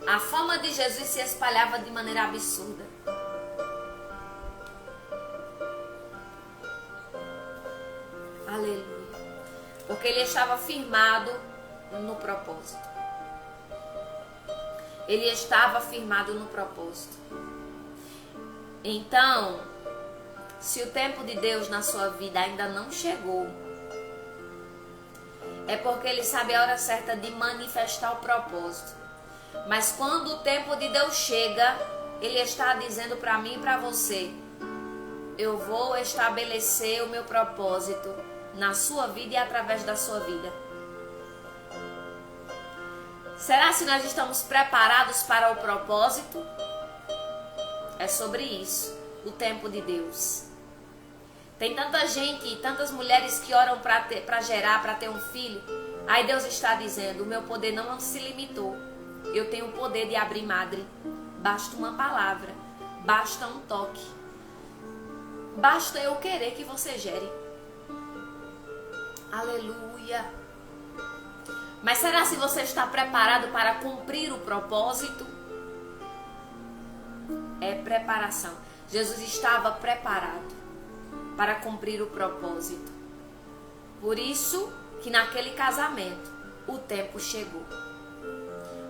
A fama de Jesus se espalhava de maneira absurda. Aleluia. Porque ele estava firmado no propósito. Ele estava firmado no propósito. Então, se o tempo de Deus na sua vida ainda não chegou, é porque ele sabe a hora certa de manifestar o propósito. Mas quando o tempo de Deus chega, ele está dizendo para mim e para você: eu vou estabelecer o meu propósito na sua vida e através da sua vida. Será se nós estamos preparados para o propósito? É sobre isso, o tempo de Deus. Tem tanta gente, tantas mulheres que oram para gerar, para ter um filho. Aí Deus está dizendo: o meu poder não se limitou. Eu tenho o poder de abrir madre. Basta uma palavra, basta um toque. Basta eu querer que você gere. Aleluia. Mas será se você está preparado para cumprir o propósito? É preparação. Jesus estava preparado para cumprir o propósito. Por isso que naquele casamento o tempo chegou.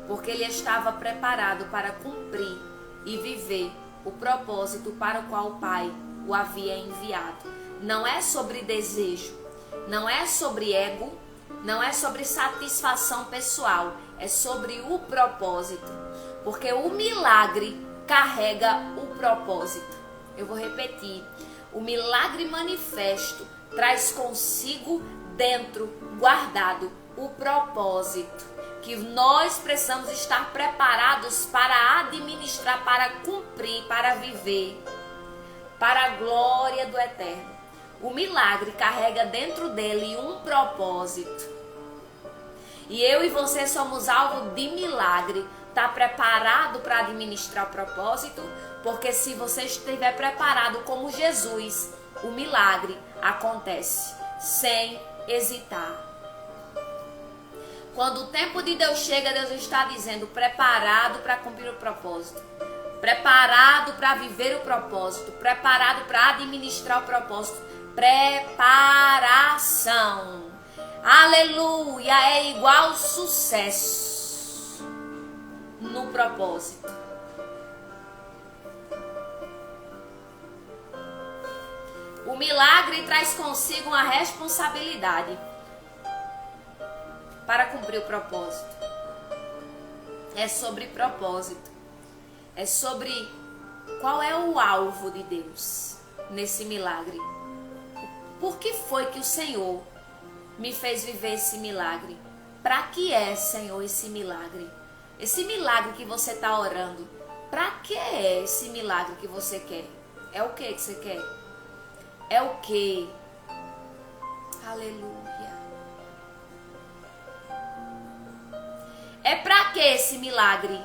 Porque ele estava preparado para cumprir e viver o propósito para o qual o Pai o havia enviado. Não é sobre desejo, não é sobre ego, não é sobre satisfação pessoal, é sobre o propósito. Porque o milagre carrega o propósito. Eu vou repetir. O milagre manifesto traz consigo dentro, guardado, o propósito. Que nós precisamos estar preparados para administrar, para cumprir, para viver, para a glória do Eterno. O milagre carrega dentro dele um propósito. E eu e você somos alvo de milagre. Está preparado para administrar o propósito? Porque se você estiver preparado como Jesus, o milagre acontece sem hesitar. Quando o tempo de Deus chega, Deus está dizendo: preparado para cumprir o propósito, preparado para viver o propósito, preparado para administrar o propósito. Preparação. Aleluia, é igual sucesso no propósito. O milagre traz consigo uma responsabilidade para cumprir o propósito. É sobre propósito. É sobre qual é o alvo de Deus nesse milagre. Por que foi que o Senhor me fez viver esse milagre? Para que é, Senhor, esse milagre? Esse milagre que você está orando, para que é esse milagre que você quer? É o que você quer? É o que? Aleluia. É para que esse milagre?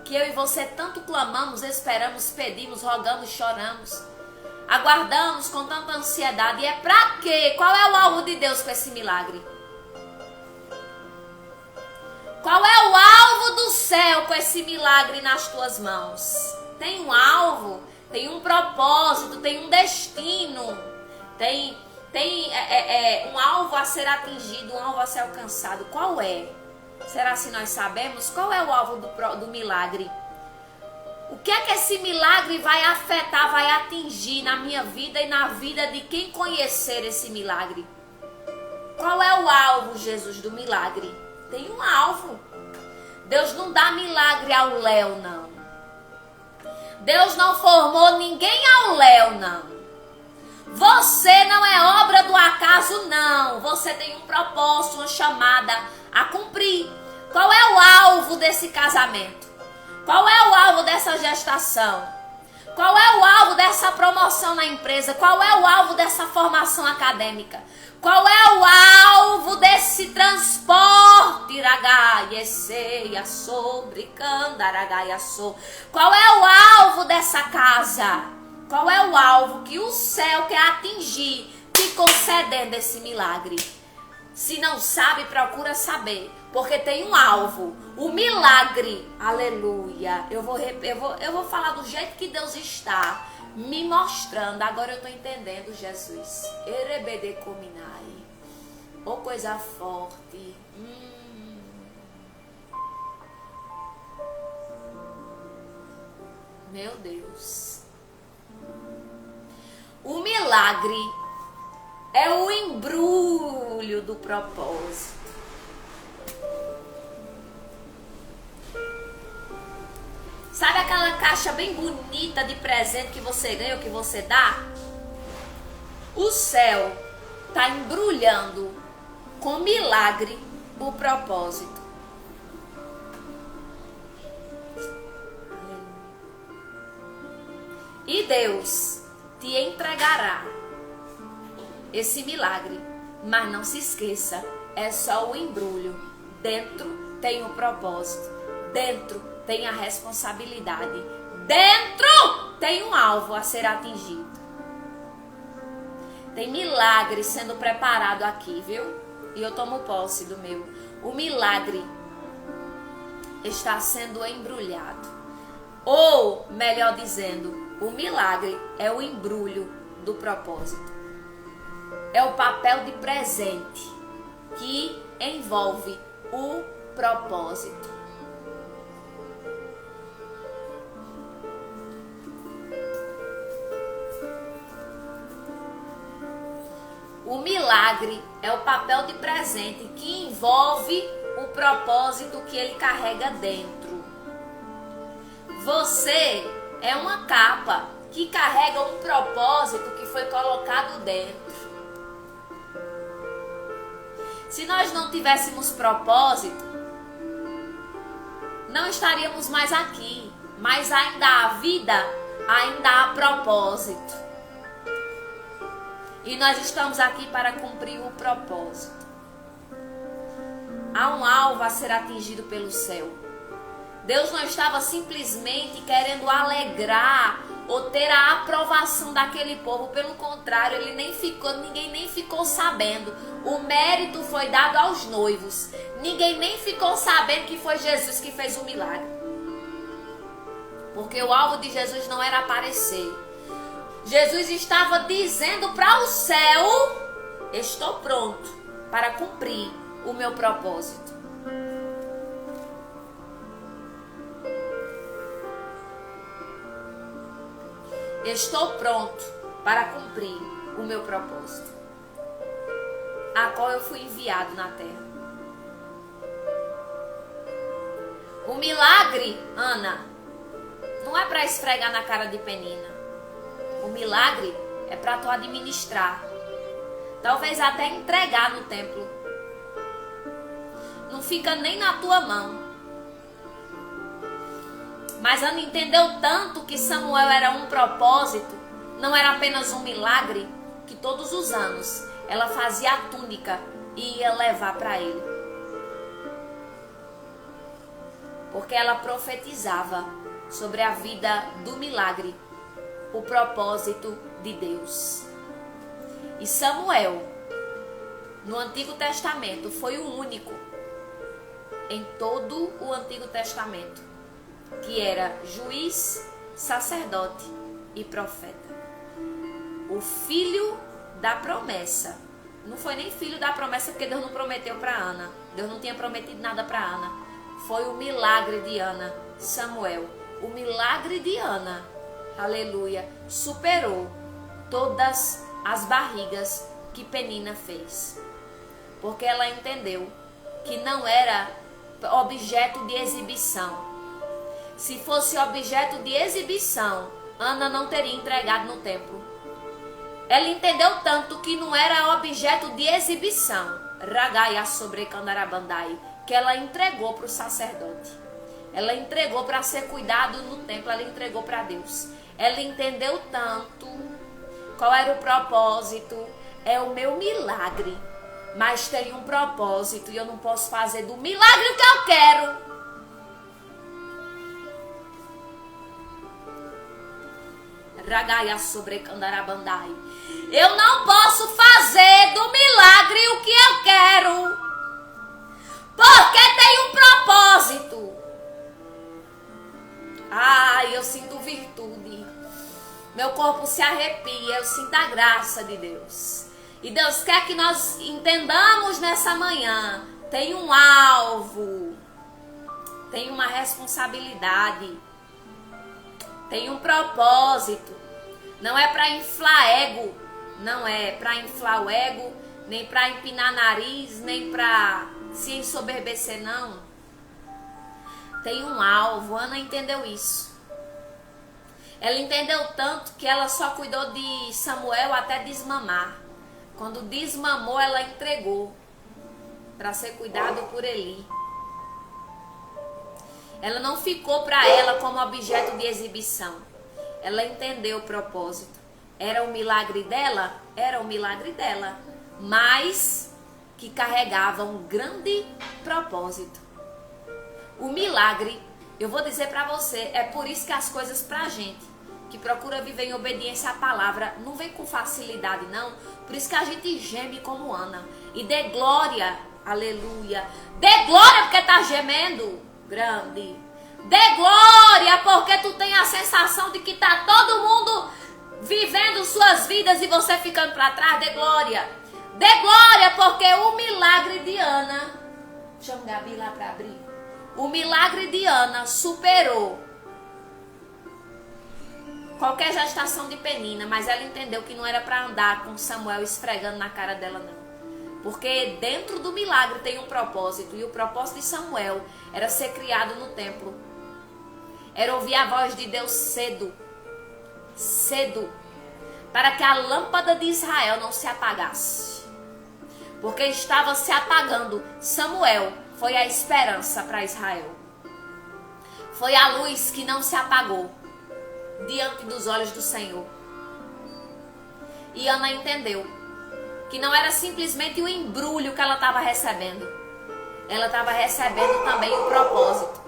Que eu e você tanto clamamos, esperamos, pedimos, rogamos, choramos, aguardamos com tanta ansiedade. E é para quê? Qual é o alvo de Deus com esse milagre? Qual é o alvo do céu com esse milagre nas tuas mãos? Tem um alvo, tem um propósito, tem um destino, tem um alvo a ser atingido, um alvo a ser alcançado. Qual é? Será se nós sabemos qual é o alvo do milagre? O que é que esse milagre vai afetar, vai atingir na minha vida e na vida de quem conhecer esse milagre? Qual é o alvo, Jesus, do milagre? Tem um alvo. Deus não dá milagre ao léu, não. Deus não formou ninguém ao léu, não. Você não é obra do acaso, não. Você tem um propósito, uma chamada a cumprir. Qual é o alvo desse casamento? Qual é o alvo dessa gestação? Qual é o alvo dessa promoção na empresa? Qual é o alvo dessa formação acadêmica? Qual é o alvo desse transporte? Qual é o alvo dessa casa? Qual é o alvo que o céu quer atingir, te concedendo esse milagre? Se não sabe, procura saber, porque tem um alvo, o milagre. Aleluia. Eu vou falar do jeito que Deus está me mostrando. Agora eu estou entendendo, Jesus. Erebede cominai. Oh, coisa forte. Meu Deus. O milagre é o embrulho do propósito. Sabe aquela caixa bem bonita de presente que você ganha ou que você dá? O céu está embrulhando com milagre o propósito. E Deus te entregará esse milagre. Mas não se esqueça, é só o embrulho. Dentro tem o propósito. Dentro tem a responsabilidade. Dentro tem um alvo a ser atingido. Tem milagre sendo preparado aqui, viu? E eu tomo posse do meu. O milagre está sendo embrulhado. Ou, melhor dizendo, o milagre é o embrulho do propósito. É o papel de presente que envolve o propósito. O milagre é o papel de presente que envolve o propósito que ele carrega dentro. Você é uma capa que carrega um propósito que foi colocado dentro. Se nós não tivéssemos propósito, não estaríamos mais aqui. Mas ainda há vida, ainda há propósito. E nós estamos aqui para cumprir o propósito. Há um alvo a ser atingido pelo céu. Deus não estava simplesmente querendo alegrar ou ter a aprovação daquele povo. Pelo contrário, ninguém nem ficou sabendo. O mérito foi dado aos noivos. Ninguém nem ficou sabendo que foi Jesus que fez o milagre. Porque o alvo de Jesus não era aparecer. Jesus estava dizendo para o céu: estou pronto para cumprir o meu propósito. Estou pronto para cumprir o meu propósito, a qual eu fui enviado na terra. O milagre, Ana, não é para esfregar na cara de Penina. O milagre é para tu administrar. Talvez até entregar no templo. Não fica nem na tua mão. Mas Ana entendeu tanto que Samuel era um propósito, não era apenas um milagre, que todos os anos ela fazia a túnica e ia levar para ele. Porque ela profetizava sobre a vida do milagre, o propósito de Deus. E Samuel, no Antigo Testamento, foi o único em todo o Antigo Testamento que era juiz, sacerdote e profeta. O filho da promessa. Não foi nem filho da promessa porque Deus não prometeu para Ana. Deus não tinha prometido nada para Ana. Foi o milagre de Ana, Samuel. O milagre de Ana, aleluia, superou todas as barrigas que Penina fez. Porque ela entendeu que não era objeto de exibição. Se fosse objeto de exibição, Ana não teria entregado no templo. Ela entendeu tanto que não era objeto de exibição, Ragaya sobre Candarabandai, que ela entregou para o sacerdote. Ela entregou para ser cuidado no templo, ela entregou para Deus. Ela entendeu tanto qual era o propósito. É o meu milagre, mas tem um propósito e eu não posso fazer do milagre o que eu quero. Ragaya sobre Candarabandai. Eu não posso fazer do milagre o que eu quero, porque tem um propósito. Ai, eu sinto virtude. Meu corpo se arrepia, eu sinto a graça de Deus. E Deus quer que nós entendamos nessa manhã. Tem um alvo, tem uma responsabilidade, tem um propósito. Não é para inflar ego, não é para inflar o ego, nem para empinar nariz, nem para se ensoberbecer, não. Tem um alvo. Ana entendeu isso. Ela entendeu tanto que ela só cuidou de Samuel até desmamar. Quando desmamou, ela entregou para ser cuidado por Eli. Ela não ficou para ela como objeto de exibição. Ela entendeu o propósito. Era o milagre dela? Era o milagre dela. Mas que carregava um grande propósito. O milagre, eu vou dizer para você, é por isso que as coisas pra gente que procura viver em obediência à palavra, não vem com facilidade, não. Por isso que a gente geme como Ana. E dê glória, aleluia. Dê glória porque tá gemendo, grande. Dê glória porque tu tem a sensação de que tá todo mundo vivendo suas vidas e você ficando para trás. Dê glória. Dê glória porque o milagre de Ana, chama Gabi lá para abrir. O milagre de Ana superou qualquer gestação de Penina, mas ela entendeu que não era para andar com Samuel esfregando na cara dela, não. Porque dentro do milagre tem um propósito, e o propósito de Samuel era ser criado no templo. Era ouvir a voz de Deus cedo, para que a lâmpada de Israel não se apagasse. Porque estava se apagando. Samuel foi a esperança para Israel. Foi a luz que não se apagou diante dos olhos do Senhor. E Ana entendeu que não era simplesmente o embrulho que ela estava recebendo. Ela estava recebendo também o propósito.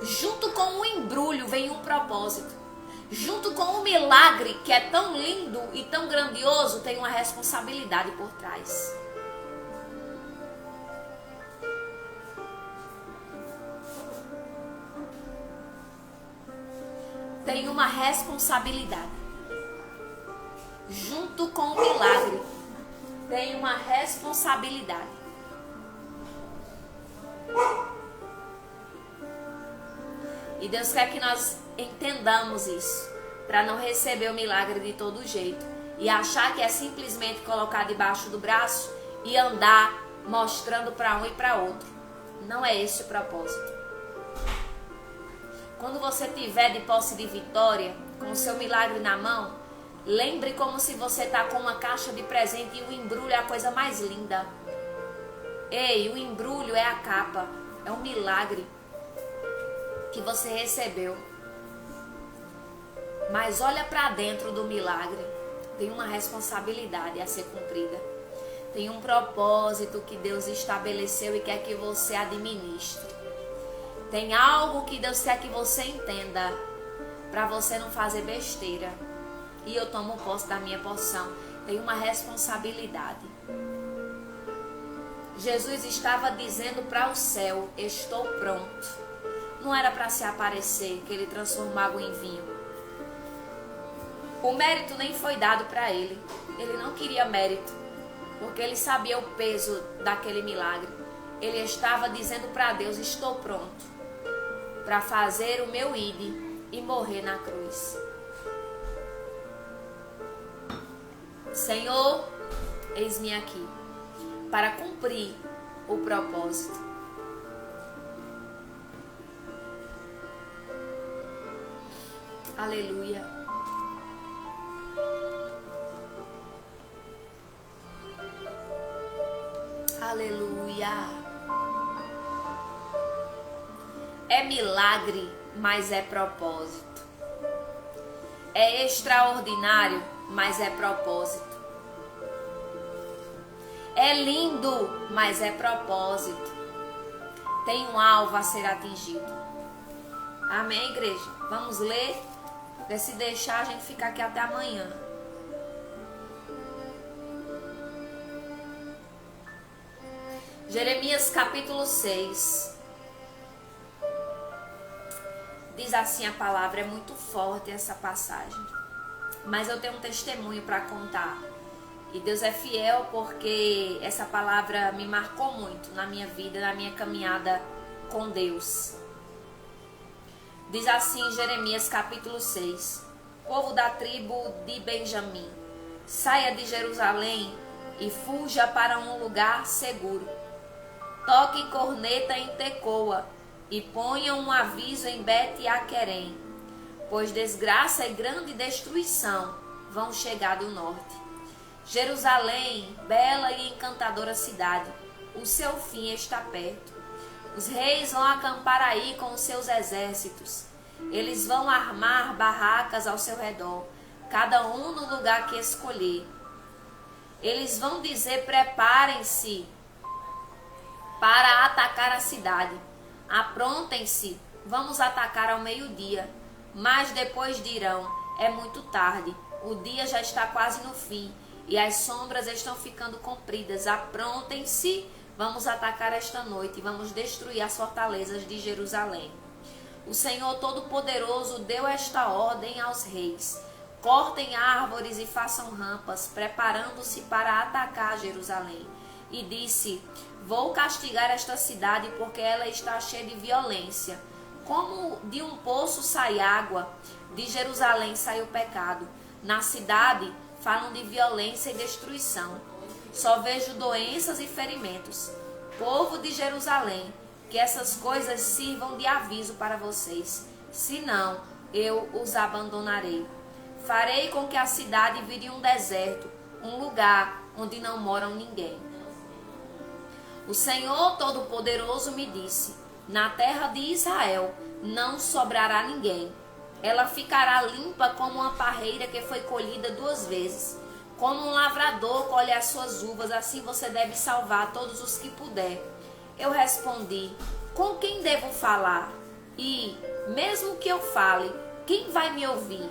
Junto com o embrulho vem um propósito. Junto com o milagre, que é tão lindo e tão grandioso, tem uma responsabilidade por trás. Tem uma responsabilidade. Junto com o milagre, tem uma responsabilidade. E Deus quer que nós entendamos isso, para não receber o milagre de todo jeito e achar que é simplesmente colocar debaixo do braço e andar mostrando para um e para outro. Não é esse o propósito. Quando você tiver de posse de vitória, com o seu milagre na mão, lembre como se você está com uma caixa de presente e o embrulho é a coisa mais linda. Ei, o embrulho é a capa, é um milagre que você recebeu. Mas olha para dentro do milagre, tem uma responsabilidade a ser cumprida. Tem um propósito que Deus estabeleceu e quer que você administre. Tem algo que Deus quer que você entenda, para você não fazer besteira. E eu tomo posse da minha porção. Tem uma responsabilidade. Jesus estava dizendo para o céu: estou pronto. Não era para se aparecer, que ele transformava água em vinho. O mérito nem foi dado para ele. Ele não queria mérito, porque ele sabia o peso daquele milagre. Ele estava dizendo para Deus: estou pronto para fazer o meu ide e morrer na cruz. Senhor, eis-me aqui para cumprir o propósito. Aleluia. Aleluia. É milagre, mas é propósito. É extraordinário, mas é propósito. É lindo, mas é propósito. Tem um alvo a ser atingido. Amém, igreja? Vamos ler? Porque se deixar, a gente fica aqui até amanhã. Jeremias capítulo 6. Diz assim a palavra, é muito forte essa passagem. Mas eu tenho um testemunho para contar. E Deus é fiel porque essa palavra me marcou muito na minha vida, na minha caminhada com Deus. Diz assim Jeremias capítulo 6. Povo da tribo de Benjamim, saia de Jerusalém e fuja para um lugar seguro. Toque corneta em Tecoa e ponha um aviso em Bet-Aquerem, pois desgraça e grande destruição vão chegar do norte. Jerusalém, bela e encantadora cidade, o seu fim está perto. Os reis vão acampar aí com os seus exércitos. Eles vão armar barracas ao seu redor, cada um no lugar que escolher. Eles vão dizer: preparem-se para atacar a cidade. Aprontem-se, vamos atacar ao meio-dia. Mas depois dirão: é muito tarde. O dia já está quase no fim e as sombras estão ficando compridas. Aprontem-se, vamos atacar esta noite e vamos destruir as fortalezas de Jerusalém. O Senhor Todo-Poderoso deu esta ordem aos reis: cortem árvores e façam rampas, preparando-se para atacar Jerusalém. E disse: vou castigar esta cidade porque ela está cheia de violência. Como de um poço sai água, de Jerusalém sai o pecado. Na cidade falam de violência e destruição. Só vejo doenças e ferimentos. Povo de Jerusalém, que essas coisas sirvam de aviso para vocês. Senão, eu os abandonarei. Farei com que a cidade vire um deserto, um lugar onde não moram ninguém. O Senhor Todo-Poderoso me disse: na terra de Israel não sobrará ninguém. Ela ficará limpa como uma parreira que foi colhida 2 vezes. Como um lavrador colhe as suas uvas, assim você deve salvar todos os que puder. Eu respondi: com quem devo falar? E, mesmo que eu fale, quem vai me ouvir?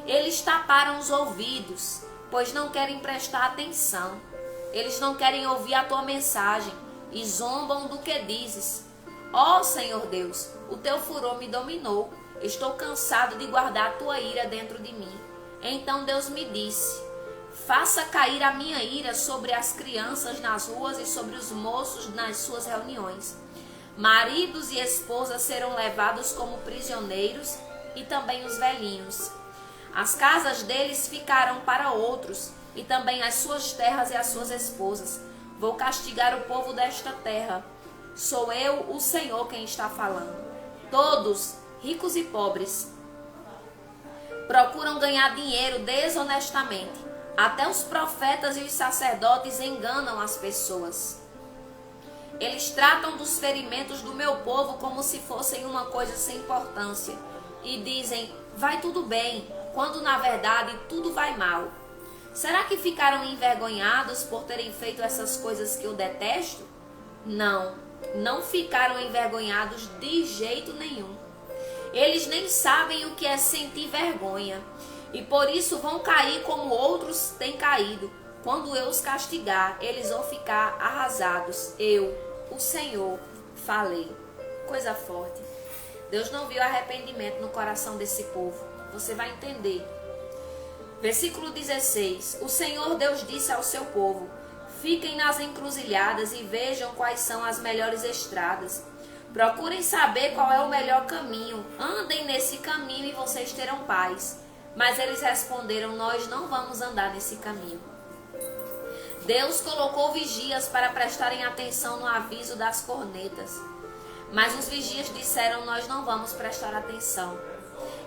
Eles taparam os ouvidos, pois não querem prestar atenção. Eles não querem ouvir a tua mensagem e zombam do que dizes. Ó Senhor Deus, o teu furor me dominou. Estou cansado de guardar a tua ira dentro de mim. Então Deus me disse: faça cair a minha ira sobre as crianças nas ruas e sobre os moços nas suas reuniões. Maridos e esposas serão levados como prisioneiros e também os velhinhos. As casas deles ficarão para outros e também as suas terras e as suas esposas. Vou castigar o povo desta terra. Sou eu, o Senhor, quem está falando. Todos, ricos e pobres, procuram ganhar dinheiro desonestamente. Até os profetas e os sacerdotes enganam as pessoas. Eles tratam dos ferimentos do meu povo como se fossem uma coisa sem importância. E dizem: vai tudo bem, quando na verdade tudo vai mal. Será que ficaram envergonhados por terem feito essas coisas que eu detesto? Não, não ficaram envergonhados de jeito nenhum. Eles nem sabem o que é sentir vergonha. E por isso vão cair como outros têm caído. Quando eu os castigar, eles vão ficar arrasados. Eu, o Senhor, falei. Coisa forte. Deus não viu arrependimento no coração desse povo. Você vai entender. Versículo 16. O Senhor Deus disse ao seu povo: fiquem nas encruzilhadas e vejam quais são as melhores estradas. Procurem saber qual é o melhor caminho. Andem nesse caminho e vocês terão paz. Mas eles responderam: nós não vamos andar nesse caminho. Deus colocou vigias para prestarem atenção no aviso das cornetas. Mas os vigias disseram: nós não vamos prestar atenção.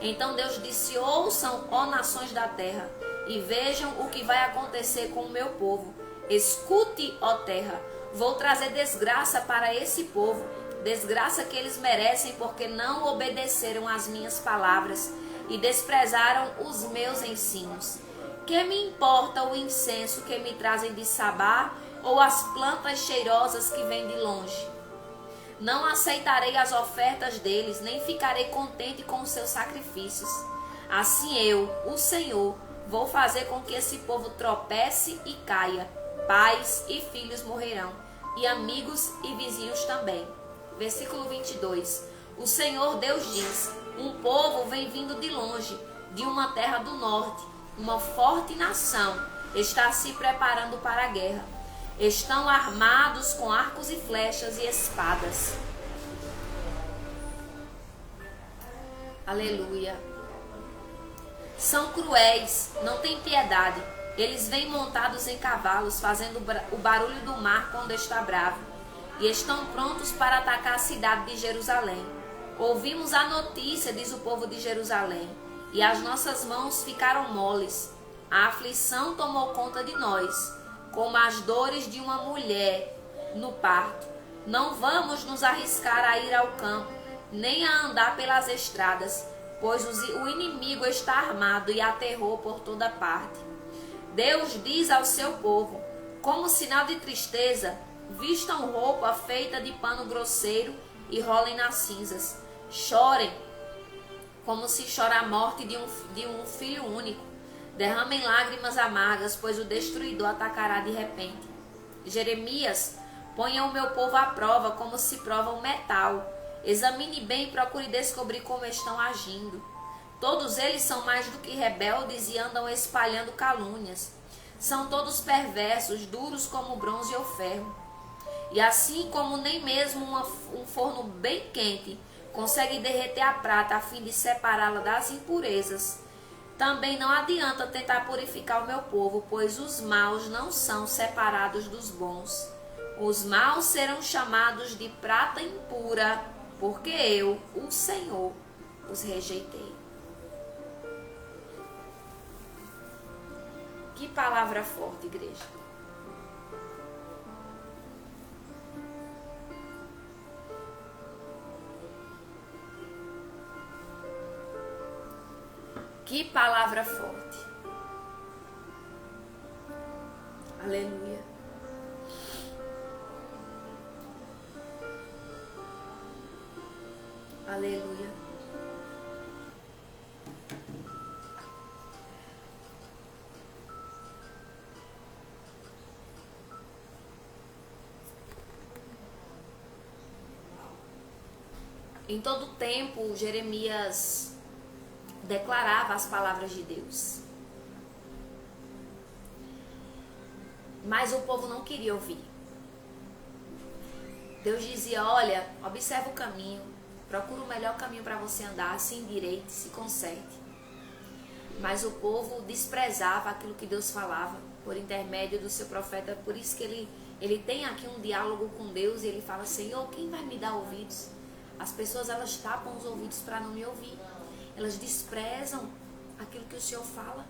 Então Deus disse: ouçam, ó nações da terra, e vejam o que vai acontecer com o meu povo. Escute, ó terra, vou trazer desgraça para esse povo, desgraça que eles merecem porque não obedeceram às minhas palavras e desprezaram os meus ensinos. Que me importa o incenso que me trazem de Sabá ou as plantas cheirosas que vêm de longe? Não aceitarei as ofertas deles, nem ficarei contente com os seus sacrifícios. Assim eu, o Senhor, vou fazer com que esse povo tropece e caia. Pais e filhos morrerão, e amigos e vizinhos também. Versículo 22. O Senhor Deus diz: um povo vem vindo de longe, de uma terra do norte. Uma forte nação está se preparando para a guerra. Estão armados com arcos e flechas e espadas. Aleluia. São cruéis, não têm piedade. Eles vêm montados em cavalos, fazendo o barulho do mar quando está bravo. E estão prontos para atacar a cidade de Jerusalém. Ouvimos a notícia, diz o povo de Jerusalém, e as nossas mãos ficaram moles. A aflição tomou conta de nós, como as dores de uma mulher no parto. Não vamos nos arriscar a ir ao campo, nem a andar pelas estradas, pois o inimigo está armado e aterrou por toda parte. Deus diz ao seu povo: como sinal de tristeza, vistam roupa feita de pano grosseiro e rolem nas cinzas. Chorem como se chora a morte de um filho único. Derramem lágrimas amargas, pois o destruidor atacará de repente. Jeremias, ponha o meu povo à prova, como se prova um metal. Examine bem e procure descobrir como estão agindo. Todos eles são mais do que rebeldes e andam espalhando calúnias. São todos perversos, duros como o bronze ou ferro. E assim como nem mesmo um forno bem quente consegue derreter a prata a fim de separá-la das impurezas, também não adianta tentar purificar o meu povo, pois os maus não são separados dos bons. Os maus serão chamados de prata impura, porque eu, o Senhor, os rejeitei. Que palavra forte, igreja. Que palavra forte. Aleluia. Aleluia. Em todo tempo, Jeremias declarava as palavras de Deus. Mas o povo não queria ouvir. Deus dizia, olha, observa o caminho, procura o melhor caminho para você andar, se endireite, se conserte. Mas o povo desprezava aquilo que Deus falava por intermédio do seu profeta. Por isso que ele tem aqui um diálogo com Deus e ele fala, Senhor, quem vai me dar ouvidos? As pessoas, elas tapam os ouvidos para não me ouvir. Elas desprezam aquilo que o Senhor fala.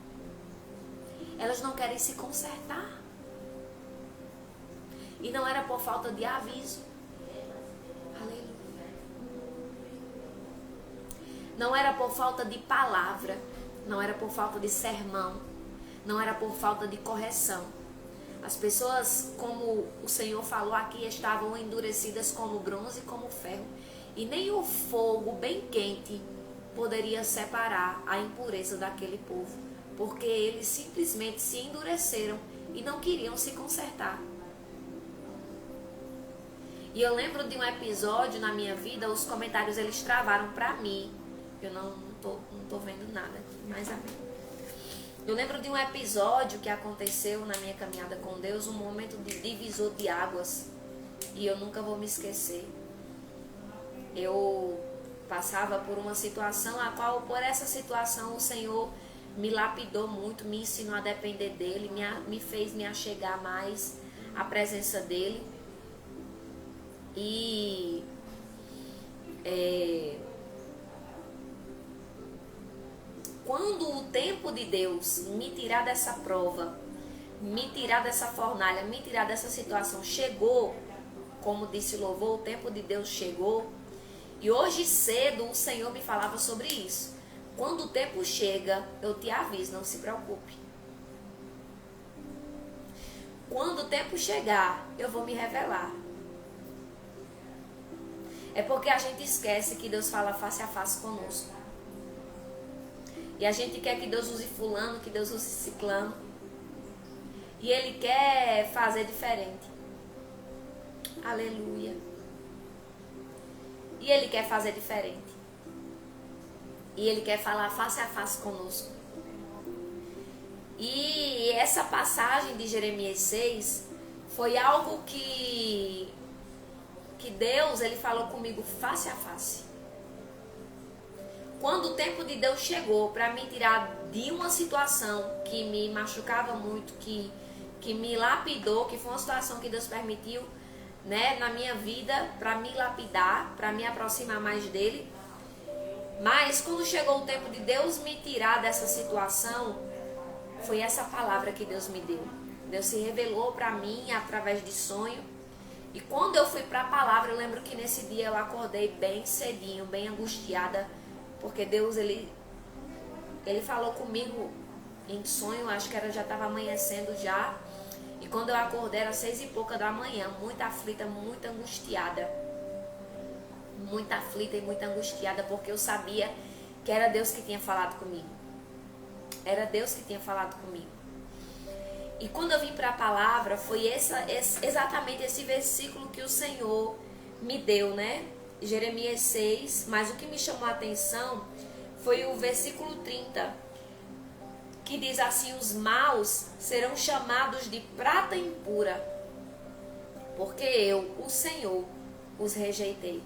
Elas não querem se consertar. E não era por falta de aviso. Aleluia. Não era por falta de palavra. Não era por falta de sermão. Não era por falta de correção. As pessoas, como o Senhor falou aqui, estavam endurecidas como bronze e como ferro. E nem o fogo bem quente poderia separar a impureza daquele povo, porque eles simplesmente se endureceram e não queriam se consertar. E eu lembro de um episódio na minha vida, os comentários eles travaram para mim. Eu não tô vendo nada aqui, mas amém. Eu lembro de um episódio que aconteceu na minha caminhada com Deus, um momento de divisor de águas, e eu nunca vou me esquecer. Eu passava por uma situação a qual, por essa situação, o Senhor me lapidou muito, me ensinou a depender dEle, me fez me achegar mais à presença dEle. E quando o tempo de Deus me tirar dessa prova, me tirar dessa fornalha, me tirar dessa situação, chegou, como disse o louvor, o tempo de Deus chegou. E hoje cedo o Senhor me falava sobre isso. Quando o tempo chega, eu te aviso, não se preocupe. Quando o tempo chegar, eu vou me revelar. É porque a gente esquece que Deus fala face a face conosco. E a gente quer que Deus use fulano, que Deus use ciclano. E Ele quer fazer diferente. Aleluia. E Ele quer fazer diferente. E Ele quer falar face a face conosco. E essa passagem de Jeremias 6 foi algo que Deus, Ele falou comigo face a face. Quando o tempo de Deus chegou para me tirar de uma situação que me machucava muito, que me lapidou, que foi uma situação que Deus permitiu, né, na minha vida, para me lapidar, para me aproximar mais dele. Mas quando chegou o tempo de Deus me tirar dessa situação, foi essa palavra que Deus me deu. Deus se revelou para mim através de sonho. E quando eu fui para a palavra, eu lembro que nesse dia eu acordei bem cedinho, bem angustiada, porque Deus, ele falou comigo em sonho, acho que já estava amanhecendo já. E quando eu acordei era 6 e pouca da manhã, muito aflita, muito angustiada. Muito aflita e muito angustiada, porque eu sabia que era Deus que tinha falado comigo. Era Deus que tinha falado comigo. E quando eu vim para a palavra, foi exatamente esse versículo que o Senhor me deu, né? Jeremias 6, mas o que me chamou a atenção foi o versículo 30, que diz assim: os maus serão chamados de prata impura, porque eu, o Senhor, os rejeitei.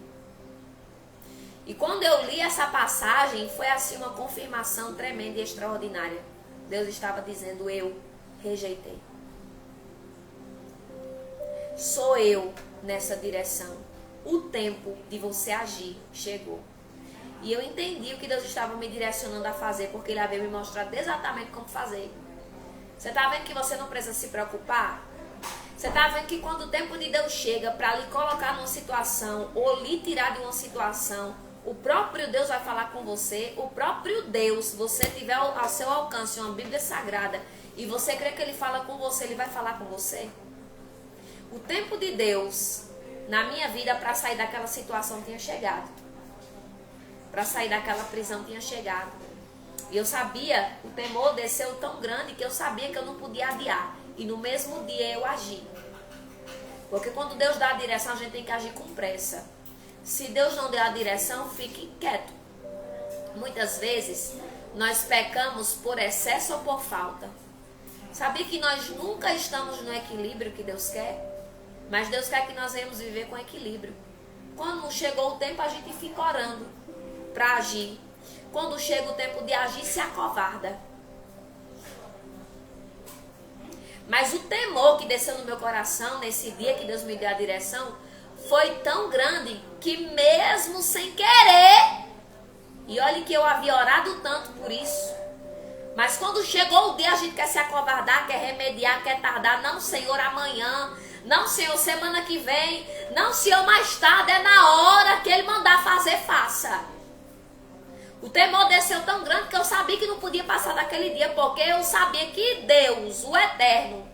E quando eu li essa passagem, foi assim uma confirmação tremenda e extraordinária. Deus estava dizendo: eu rejeitei. Sou eu nessa direção. O tempo de você agir chegou. E eu entendi o que Deus estava me direcionando a fazer, porque Ele havia me mostrado exatamente como fazer. Você está vendo que você não precisa se preocupar? Você está vendo que quando o tempo de Deus chega para lhe colocar numa situação ou lhe tirar de uma situação, o próprio Deus vai falar com você. O próprio Deus, se você tiver ao seu alcance uma Bíblia Sagrada e você crê que Ele fala com você, Ele vai falar com você. O tempo de Deus na minha vida para sair daquela situação tinha chegado. Para sair daquela prisão tinha chegado. E eu sabia, o temor desceu tão grande que eu sabia que eu não podia adiar. E no mesmo dia eu agi. Porque quando Deus dá a direção, a gente tem que agir com pressa. Se Deus não der a direção, fique quieto. Muitas vezes, nós pecamos por excesso ou por falta. Sabia que nós nunca estamos no equilíbrio que Deus quer? Mas Deus quer que nós venhamos viver com equilíbrio. Quando chegou o tempo, a gente fica orando para agir. Quando chega o tempo de agir, se acovarda. Mas o temor que desceu no meu coração nesse dia que Deus me deu a direção foi tão grande que mesmo sem querer, e olha que eu havia orado tanto por isso, mas quando chegou o dia a gente quer se acovardar, quer remediar, quer tardar. Não, Senhor, amanhã. Não, Senhor, semana que vem. Não, Senhor, mais tarde. É na hora que Ele mandar fazer, faça. O temor desceu tão grande que eu sabia que não podia passar daquele dia, porque eu sabia que Deus, o Eterno,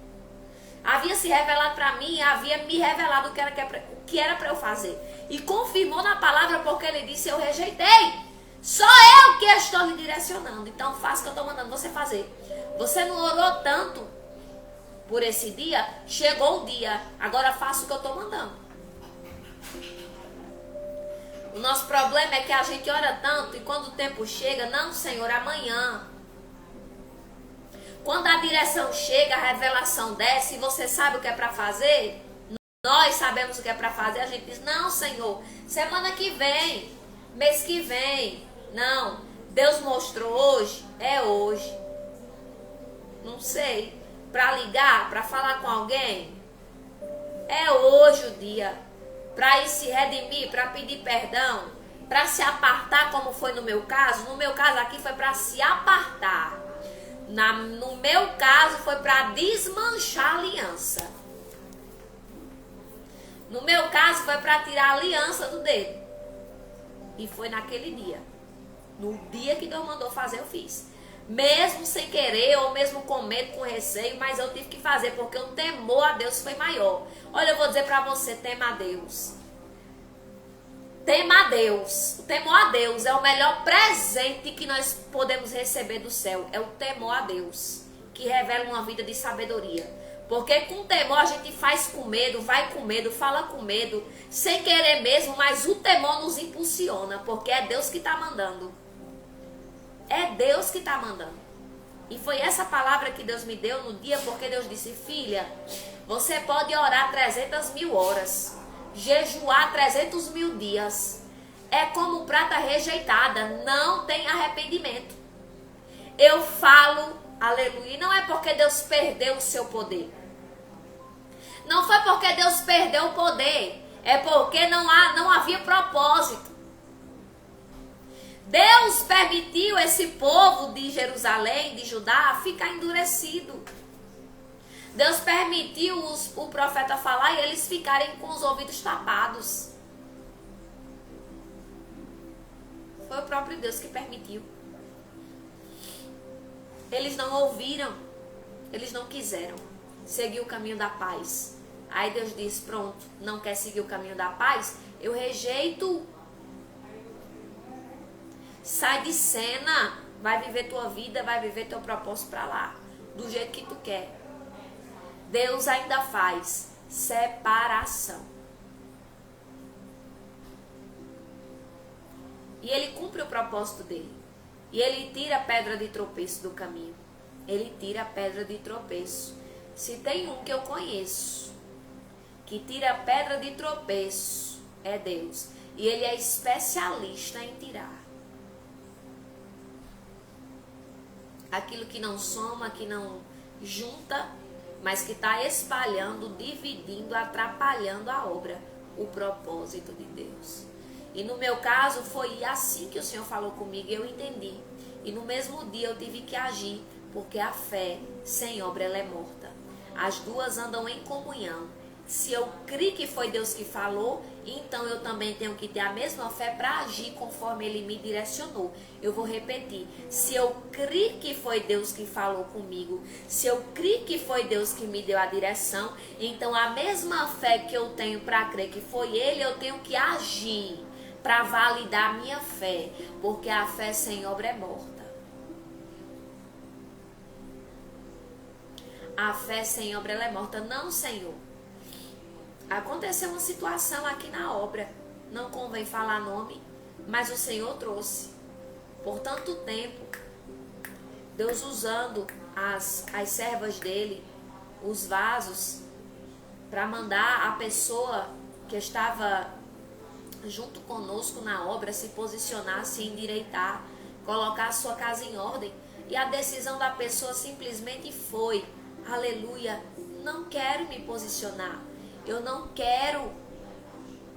havia se revelado para mim, havia me revelado o que era para eu fazer. E confirmou na palavra, porque Ele disse: eu rejeitei. Sou eu que estou lhe direcionando. Então faça o que eu estou mandando você fazer. Você não orou tanto por esse dia? Chegou o dia. Agora faça o que eu estou mandando. O nosso problema é que a gente ora tanto e quando o tempo chega, não, Senhor, amanhã. Quando a direção chega, a revelação desce e você sabe o que é para fazer, nós sabemos o que é para fazer, a gente diz: não, Senhor, semana que vem, mês que vem. Não, Deus mostrou hoje, é hoje. Não sei, para ligar, para falar com alguém, é hoje o dia. Para ir se redimir, para pedir perdão, para se apartar, como foi no meu caso. No meu caso aqui foi para se apartar. No meu caso foi para desmanchar a aliança. No meu caso foi para tirar a aliança do dedo. E foi naquele dia. No dia que Deus mandou fazer, eu fiz. Mesmo sem querer, ou mesmo com medo, com receio, mas eu tive que fazer, porque o temor a Deus foi maior. Olha, eu vou dizer para você: tema a Deus. Tema a Deus. O temor a Deus é o melhor presente que nós podemos receber do céu. É o temor a Deus, que revela uma vida de sabedoria. Porque com temor a gente faz com medo, vai com medo, fala com medo, sem querer mesmo, mas o temor nos impulsiona, porque é Deus que está mandando. É Deus que está mandando. E foi essa palavra que Deus me deu no dia, porque Deus disse: filha, você pode orar 300.000 horas, jejuar 300.000 dias. É como prata rejeitada, não tem arrependimento. Eu falo, aleluia, e não é porque Deus perdeu o seu poder. Não foi porque Deus perdeu o poder, é porque não havia propósito. Deus permitiu esse povo de Jerusalém, de Judá, ficar endurecido. Deus permitiu o profeta falar e eles ficarem com os ouvidos tapados. Foi o próprio Deus que permitiu. Eles não ouviram, eles não quiseram seguir o caminho da paz. Aí Deus diz: pronto, não quer seguir o caminho da paz? Eu rejeito. Sai de cena. Vai viver tua vida, vai viver teu propósito para lá. Do jeito que tu quer. Deus ainda faz separação. E Ele cumpre o propósito dele. E Ele tira a pedra de tropeço do caminho. Ele tira a pedra de tropeço. Se tem um que eu conheço que tira a pedra de tropeço, é Deus. E Ele é especialista em tirar. Aquilo que não soma, que não junta, mas que está espalhando, dividindo, atrapalhando a obra, o propósito de Deus. E no meu caso foi assim que o Senhor falou comigo e eu entendi. E no mesmo dia eu tive que agir, porque a fé sem obra ela é morta. As duas andam em comunhão. Se eu criei que foi Deus que falou, então eu também tenho que ter a mesma fé para agir conforme Ele me direcionou. Eu vou repetir. Se eu criei que foi Deus que falou comigo, se eu criei que foi Deus que me deu a direção, então a mesma fé que eu tenho para crer que foi Ele, eu tenho que agir para validar a minha fé, porque a fé sem obra é morta. A fé sem obra ela é morta. Não, Senhor. Aconteceu uma situação aqui na obra, não convém falar nome, mas o Senhor trouxe. Por tanto tempo, Deus usando as servas dele, os vasos, para mandar a pessoa que estava junto conosco na obra se posicionar, se endireitar, colocar a sua casa em ordem. E a decisão da pessoa simplesmente foi, aleluia, não quero me posicionar. Eu não quero,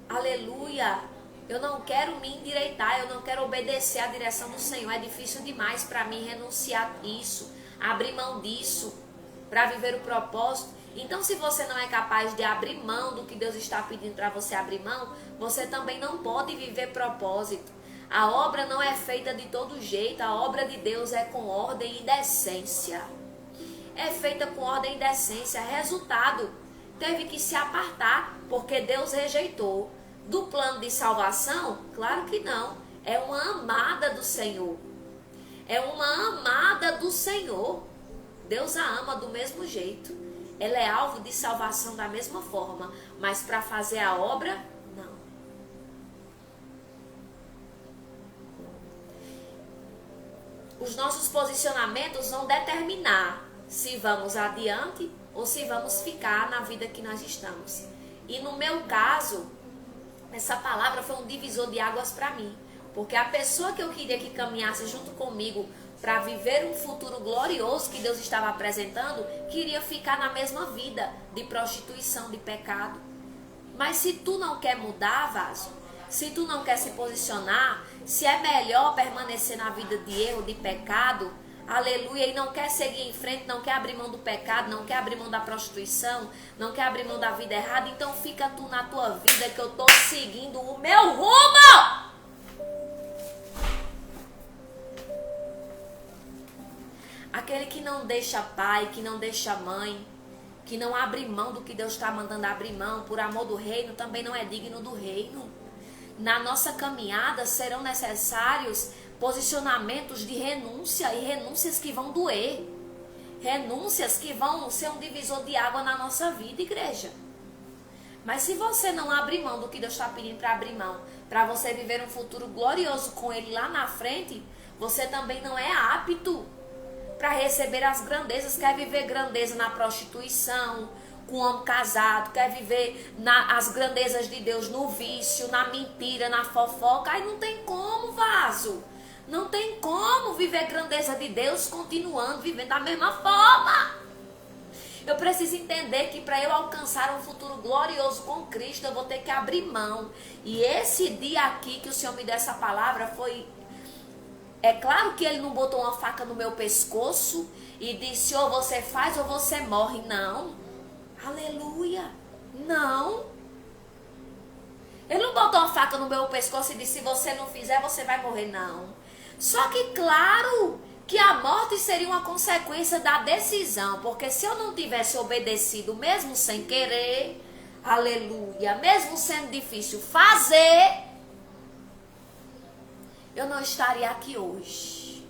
aleluia, eu não quero me endireitar, eu não quero obedecer à direção do Senhor. É difícil demais para mim renunciar isso, abrir mão disso, para viver o propósito. Então, se você não é capaz de abrir mão do que Deus está pedindo para você abrir mão, você também não pode viver propósito. A obra não é feita de todo jeito, a obra de Deus é com ordem e decência. É feita com ordem e decência. Resultado, teve que se apartar, porque Deus rejeitou. Do plano de salvação? Claro que não. É uma amada do Senhor. É uma amada do Senhor. Deus a ama do mesmo jeito. Ela é alvo de salvação da mesma forma. Mas para fazer a obra, não. Os nossos posicionamentos vão determinar se vamos adiante ou se vamos ficar na vida que nós estamos. E no meu caso, essa palavra foi um divisor de águas para mim. Porque a pessoa que eu queria que caminhasse junto comigo para viver um futuro glorioso que Deus estava apresentando, queria ficar na mesma vida de prostituição, de pecado. Mas se tu não quer mudar, vaso, se tu não quer se posicionar, se é melhor permanecer na vida de erro, de pecado, aleluia, e não quer seguir em frente, não quer abrir mão do pecado, não quer abrir mão da prostituição, não quer abrir mão da vida errada, então fica tu na tua vida que eu estou seguindo o meu rumo. Aquele que não deixa pai, que não deixa mãe, que não abre mão do que Deus está mandando abrir mão, por amor do reino, também não é digno do reino. Na nossa caminhada serão necessários posicionamentos de renúncia e renúncias que vão doer. Renúncias que vão ser um divisor de água na nossa vida, igreja. Mas se você não abrir mão do que Deus está pedindo para abrir mão, para você viver um futuro glorioso com Ele lá na frente, você também não é apto para receber as grandezas. Quer viver grandeza na prostituição, com um homem casado, quer viver as grandezas de Deus no vício, na mentira, na fofoca, aí não tem como, vaso. Não tem como viver grandeza de Deus continuando vivendo da mesma forma. Eu preciso entender que para eu alcançar um futuro glorioso com Cristo, eu vou ter que abrir mão. E esse dia aqui que o Senhor me deu essa palavra foi... É claro que Ele não botou uma faca no meu pescoço e disse, ou você faz ou você morre. Não. Aleluia. Não. Ele não botou uma faca no meu pescoço e disse, se você não fizer, você vai morrer. Não. Só que claro que a morte seria uma consequência da decisão, porque se eu não tivesse obedecido, mesmo sem querer, aleluia, mesmo sendo difícil fazer, eu não estaria aqui hoje.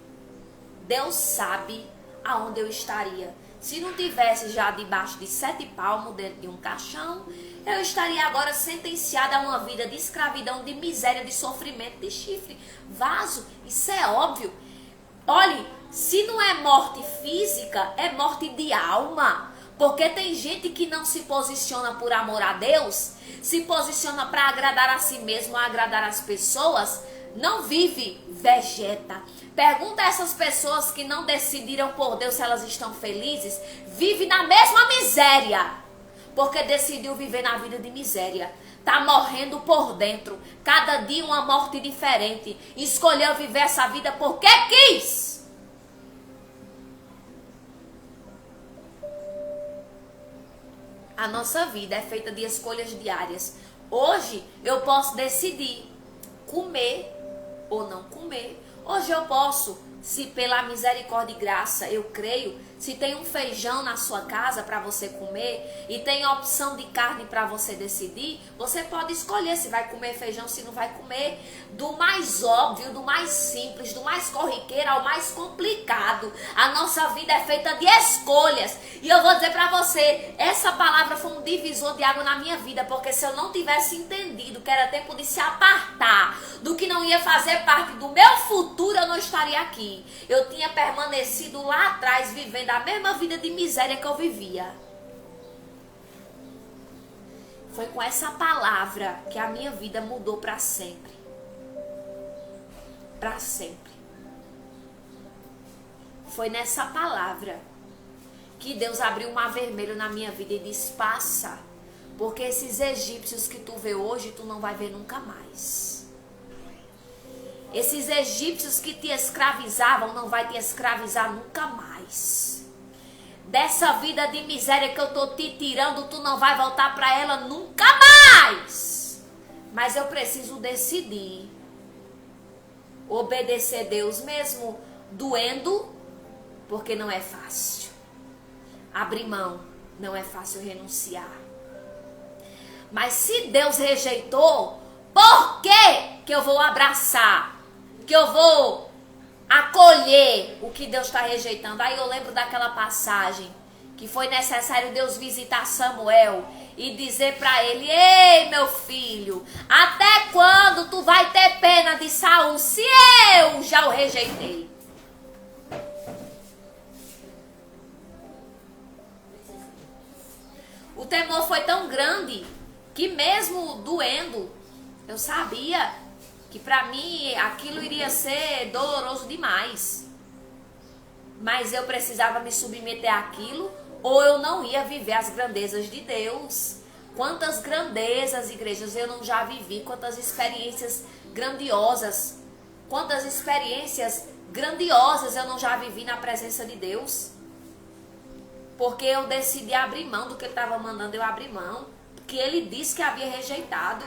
Deus sabe aonde eu estaria. Se não tivesse já debaixo de 7 palmos dentro de um caixão, eu estaria agora sentenciada a uma vida de escravidão, de miséria, de sofrimento, de chifre, vaso. Isso é óbvio. Olhe, se não é morte física, é morte de alma. Porque tem gente que não se posiciona por amor a Deus, se posiciona para agradar a si mesmo, agradar as pessoas, não vive, vegeta. Pergunta a essas pessoas que não decidiram por Deus se elas estão felizes, vive na mesma miséria, porque decidiu viver na vida de miséria. Tá morrendo por dentro, cada dia uma morte diferente. Escolheu viver essa vida porque quis. A nossa vida é feita de escolhas diárias. Hoje eu posso decidir comer ou não comer. Hoje eu posso, se pela misericórdia e graça eu creio, se tem um feijão na sua casa para você comer e tem a opção de carne para você decidir, você pode escolher se vai comer feijão, se não vai comer. Do mais óbvio, do mais simples, do mais corriqueiro ao mais complicado. A nossa vida é feita de escolhas. E eu vou dizer para você, essa palavra foi um divisor de água na minha vida, porque se eu não tivesse entendido que era tempo de se apartar do que não ia fazer parte do meu futuro, eu não estaria aqui. Eu tinha permanecido lá atrás, vivendo a mesma vida de miséria que eu vivia. Foi com essa palavra que a minha vida mudou para sempre. Para sempre. Foi nessa palavra que Deus abriu um mar vermelho na minha vida e disse: passa, porque esses egípcios que tu vê hoje, tu não vai ver nunca mais. Esses egípcios que te escravizavam, não vai te escravizar nunca mais. Dessa vida de miséria que eu tô te tirando, tu não vai voltar para ela nunca mais. Mas eu preciso decidir obedecer Deus mesmo doendo, porque não é fácil. Abrir mão, não é fácil renunciar. Mas se Deus rejeitou, por que eu vou abraçar? Que eu vou acolher o que Deus está rejeitando? Aí eu lembro daquela passagem que foi necessário Deus visitar Samuel e dizer para ele: ei, meu filho, até quando tu vai ter pena de Saul, se eu já o rejeitei? O temor foi tão grande que mesmo doendo, eu sabia que para mim aquilo iria ser doloroso demais. Mas eu precisava me submeter àquilo, ou eu não ia viver as grandezas de Deus. Quantas grandezas, igrejas, eu não já vivi, quantas experiências grandiosas. Quantas experiências grandiosas eu não já vivi na presença de Deus. Porque eu decidi abrir mão do que ele estava mandando eu abrir mão. Que ele disse que havia rejeitado.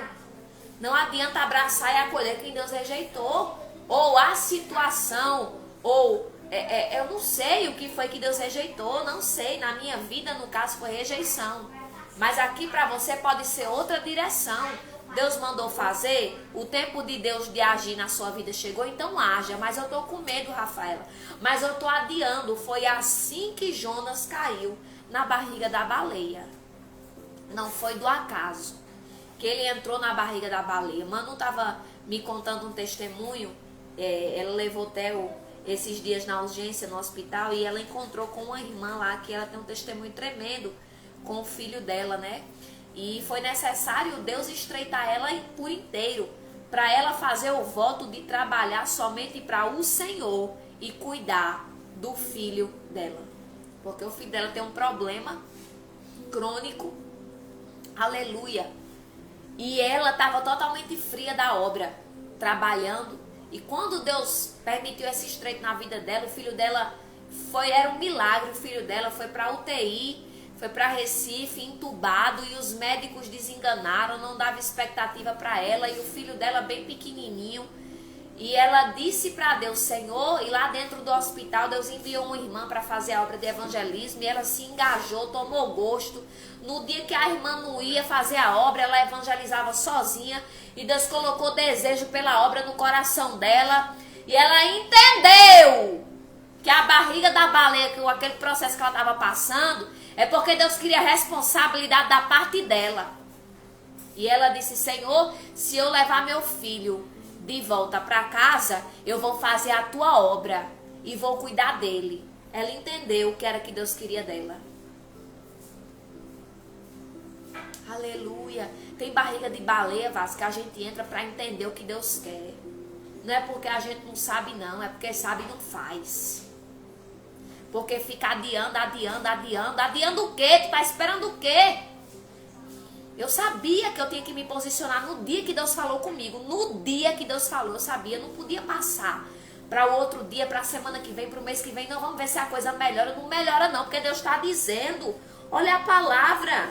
Não adianta abraçar e acolher quem Deus rejeitou. Ou a situação, ou eu não sei o que foi que Deus rejeitou, não sei. Na minha vida, no caso, foi rejeição. Mas aqui para você pode ser outra direção. Deus mandou fazer, o tempo de Deus de agir na sua vida chegou, então haja. Mas eu tô com medo, Rafaela. Mas eu tô adiando. Foi assim que Jonas caiu na barriga da baleia. Não foi do acaso que ele entrou na barriga da baleia. Manu estava me contando um testemunho. Ela levou Theo esses dias na urgência, no hospital, e ela encontrou com uma irmã lá, que ela tem um testemunho tremendo com o filho dela, né? E foi necessário Deus estreitar ela por inteiro, para ela fazer o voto de trabalhar somente para o Senhor e cuidar do filho dela. Porque o filho dela tem um problema crônico. Aleluia. E ela estava totalmente fria da obra, trabalhando. E quando Deus permitiu esse estreito na vida dela, o filho dela era um milagre. O filho dela foi para UTI, foi para Recife, entubado, e os médicos desenganaram, não dava expectativa para ela. E o filho dela bem pequenininho. E ela disse para Deus, Senhor, e lá dentro do hospital Deus enviou uma irmã para fazer a obra de evangelismo, e ela se engajou, tomou gosto. No dia que a irmã não ia fazer a obra, ela evangelizava sozinha, e Deus colocou desejo pela obra no coração dela, e ela entendeu que a barriga da baleia, com aquele processo que ela estava passando, é porque Deus queria responsabilidade da parte dela. E ela disse, Senhor, se eu levar meu filho de volta para casa, eu vou fazer a tua obra e vou cuidar dele. Ela entendeu o que era que Deus queria dela. Aleluia. Tem barriga de baleia, Vasco, que a gente entra para entender o que Deus quer. Não é porque a gente não sabe, não. É porque sabe e não faz. Porque fica adiando o quê? Tu tá esperando o quê? Eu sabia que eu tinha que me posicionar no dia que Deus falou comigo. No dia que Deus falou, eu sabia. Eu não podia passar para o outro dia, para a semana que vem, para o mês que vem. Não, vamos ver se a coisa melhora. Não melhora não, porque Deus está dizendo. Olha a palavra.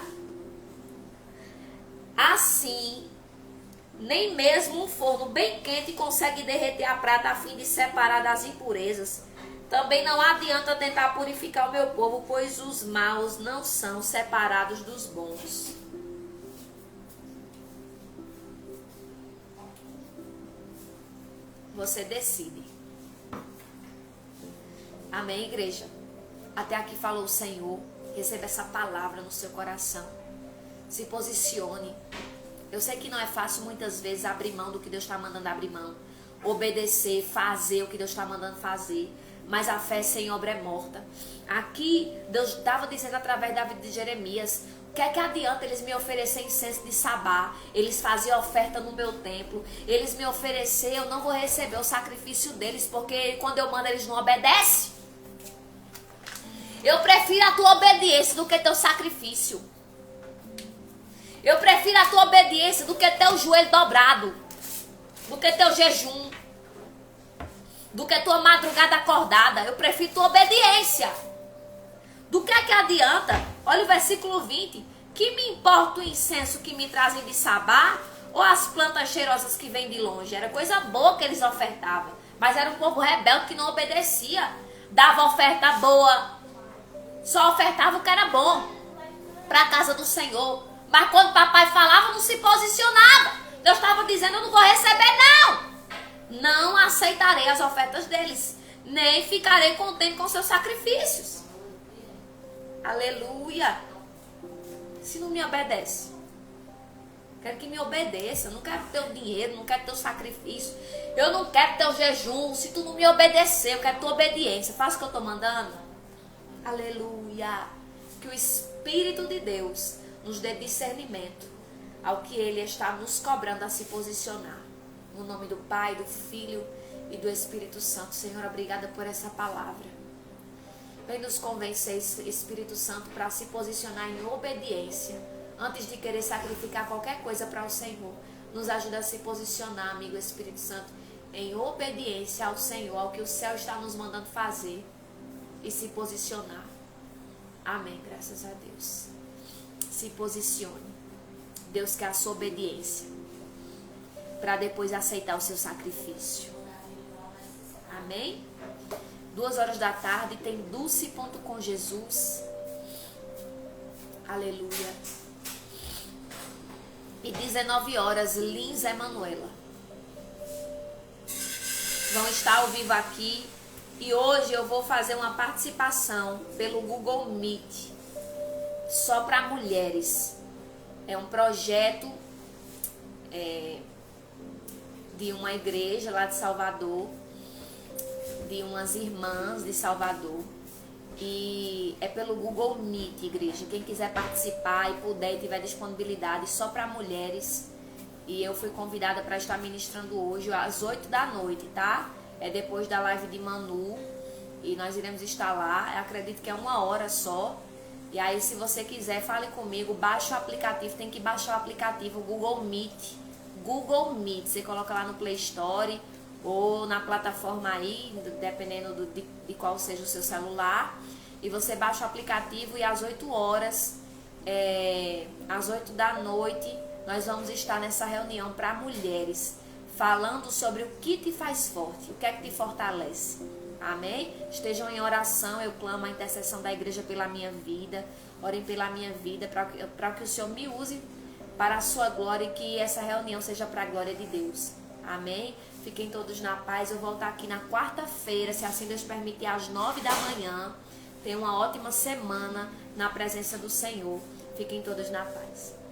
Assim, nem mesmo um forno bem quente consegue derreter a prata a fim de separar das impurezas. Também não adianta tentar purificar o meu povo, pois os maus não são separados dos bons. Você decide. Amém, igreja? Até aqui falou o Senhor. Receba essa palavra no seu coração. Se posicione. Eu sei que não é fácil muitas vezes abrir mão do que Deus está mandando abrir mão. Obedecer, fazer o que Deus está mandando fazer. Mas a fé sem obra é morta. Aqui, Deus estava dizendo através da vida de Jeremias: o que é que adianta eles me oferecerem incenso de Sabá? Eles faziam oferta no meu templo. Eles me oferecer, eu não vou receber o sacrifício deles, porque quando eu mando eles não obedecem. Eu prefiro a tua obediência do que teu sacrifício. Eu prefiro a tua obediência do que teu joelho dobrado, do que teu jejum, do que tua madrugada acordada. Eu prefiro tua obediência. Do que é que adianta? Olha o versículo 20. Que me importa o incenso que me trazem de Sabá ou as plantas cheirosas que vêm de longe? Era coisa boa que eles ofertavam. Mas era um povo rebelde que não obedecia. Dava oferta boa. Só ofertava o que era bom para a casa do Senhor. Mas quando o papai falava, não se posicionava. Deus estava dizendo, eu não vou receber não. Não aceitarei as ofertas deles. Nem ficarei contente com seus sacrifícios. Aleluia. Se não me obedece. Quero que me obedeça. Eu não quero teu dinheiro, não quero teu sacrifício. Eu não quero teu jejum. Se tu não me obedecer, eu quero tua obediência. Faça o que eu estou mandando. Aleluia. Que o Espírito de Deus nos dê discernimento ao que Ele está nos cobrando a se posicionar. No nome do Pai, do Filho e do Espírito Santo. Senhor, obrigada por essa palavra. Vem nos convencer, Espírito Santo, para se posicionar em obediência. Antes de querer sacrificar qualquer coisa para o Senhor. Nos ajuda a se posicionar, amigo Espírito Santo, em obediência ao Senhor, ao que o céu está nos mandando fazer. E se posicionar. Amém, graças a Deus. Se posicione. Deus quer a sua obediência. Para depois aceitar o seu sacrifício. Amém? 14h tem Dulce Ponto com Jesus. Aleluia. E 19h, Lins Emanuela. Vão estar ao vivo aqui. E hoje eu vou fazer uma participação pelo Google Meet. Só para mulheres. É um projeto de uma igreja lá de Salvador, de umas irmãs de Salvador, e é pelo Google Meet, igreja. Quem quiser participar e puder e tiver disponibilidade, só para mulheres. E eu fui convidada para estar ministrando hoje às 20h, tá? É depois da live de Manu, e nós iremos estar lá. Eu acredito que é 1 hora só. E aí, se você quiser, fale comigo, baixe o aplicativo. Tem que baixar o aplicativo Google Meet. Google Meet, você coloca lá no Play Store ou na plataforma aí, dependendo de qual seja o seu celular, e você baixa o aplicativo e às 20h, às 20h, nós vamos estar nessa reunião para mulheres, falando sobre o que te faz forte, o que é que te fortalece. Amém? Estejam em oração, eu clamo a intercessão da igreja pela minha vida. Orem pela minha vida, para que o Senhor me use para a sua glória e que essa reunião seja para a glória de Deus. Amém? Fiquem todos na paz. Eu volto aqui na quarta-feira, se assim Deus permitir, às 9 da manhã. Tenham uma ótima semana na presença do Senhor. Fiquem todos na paz.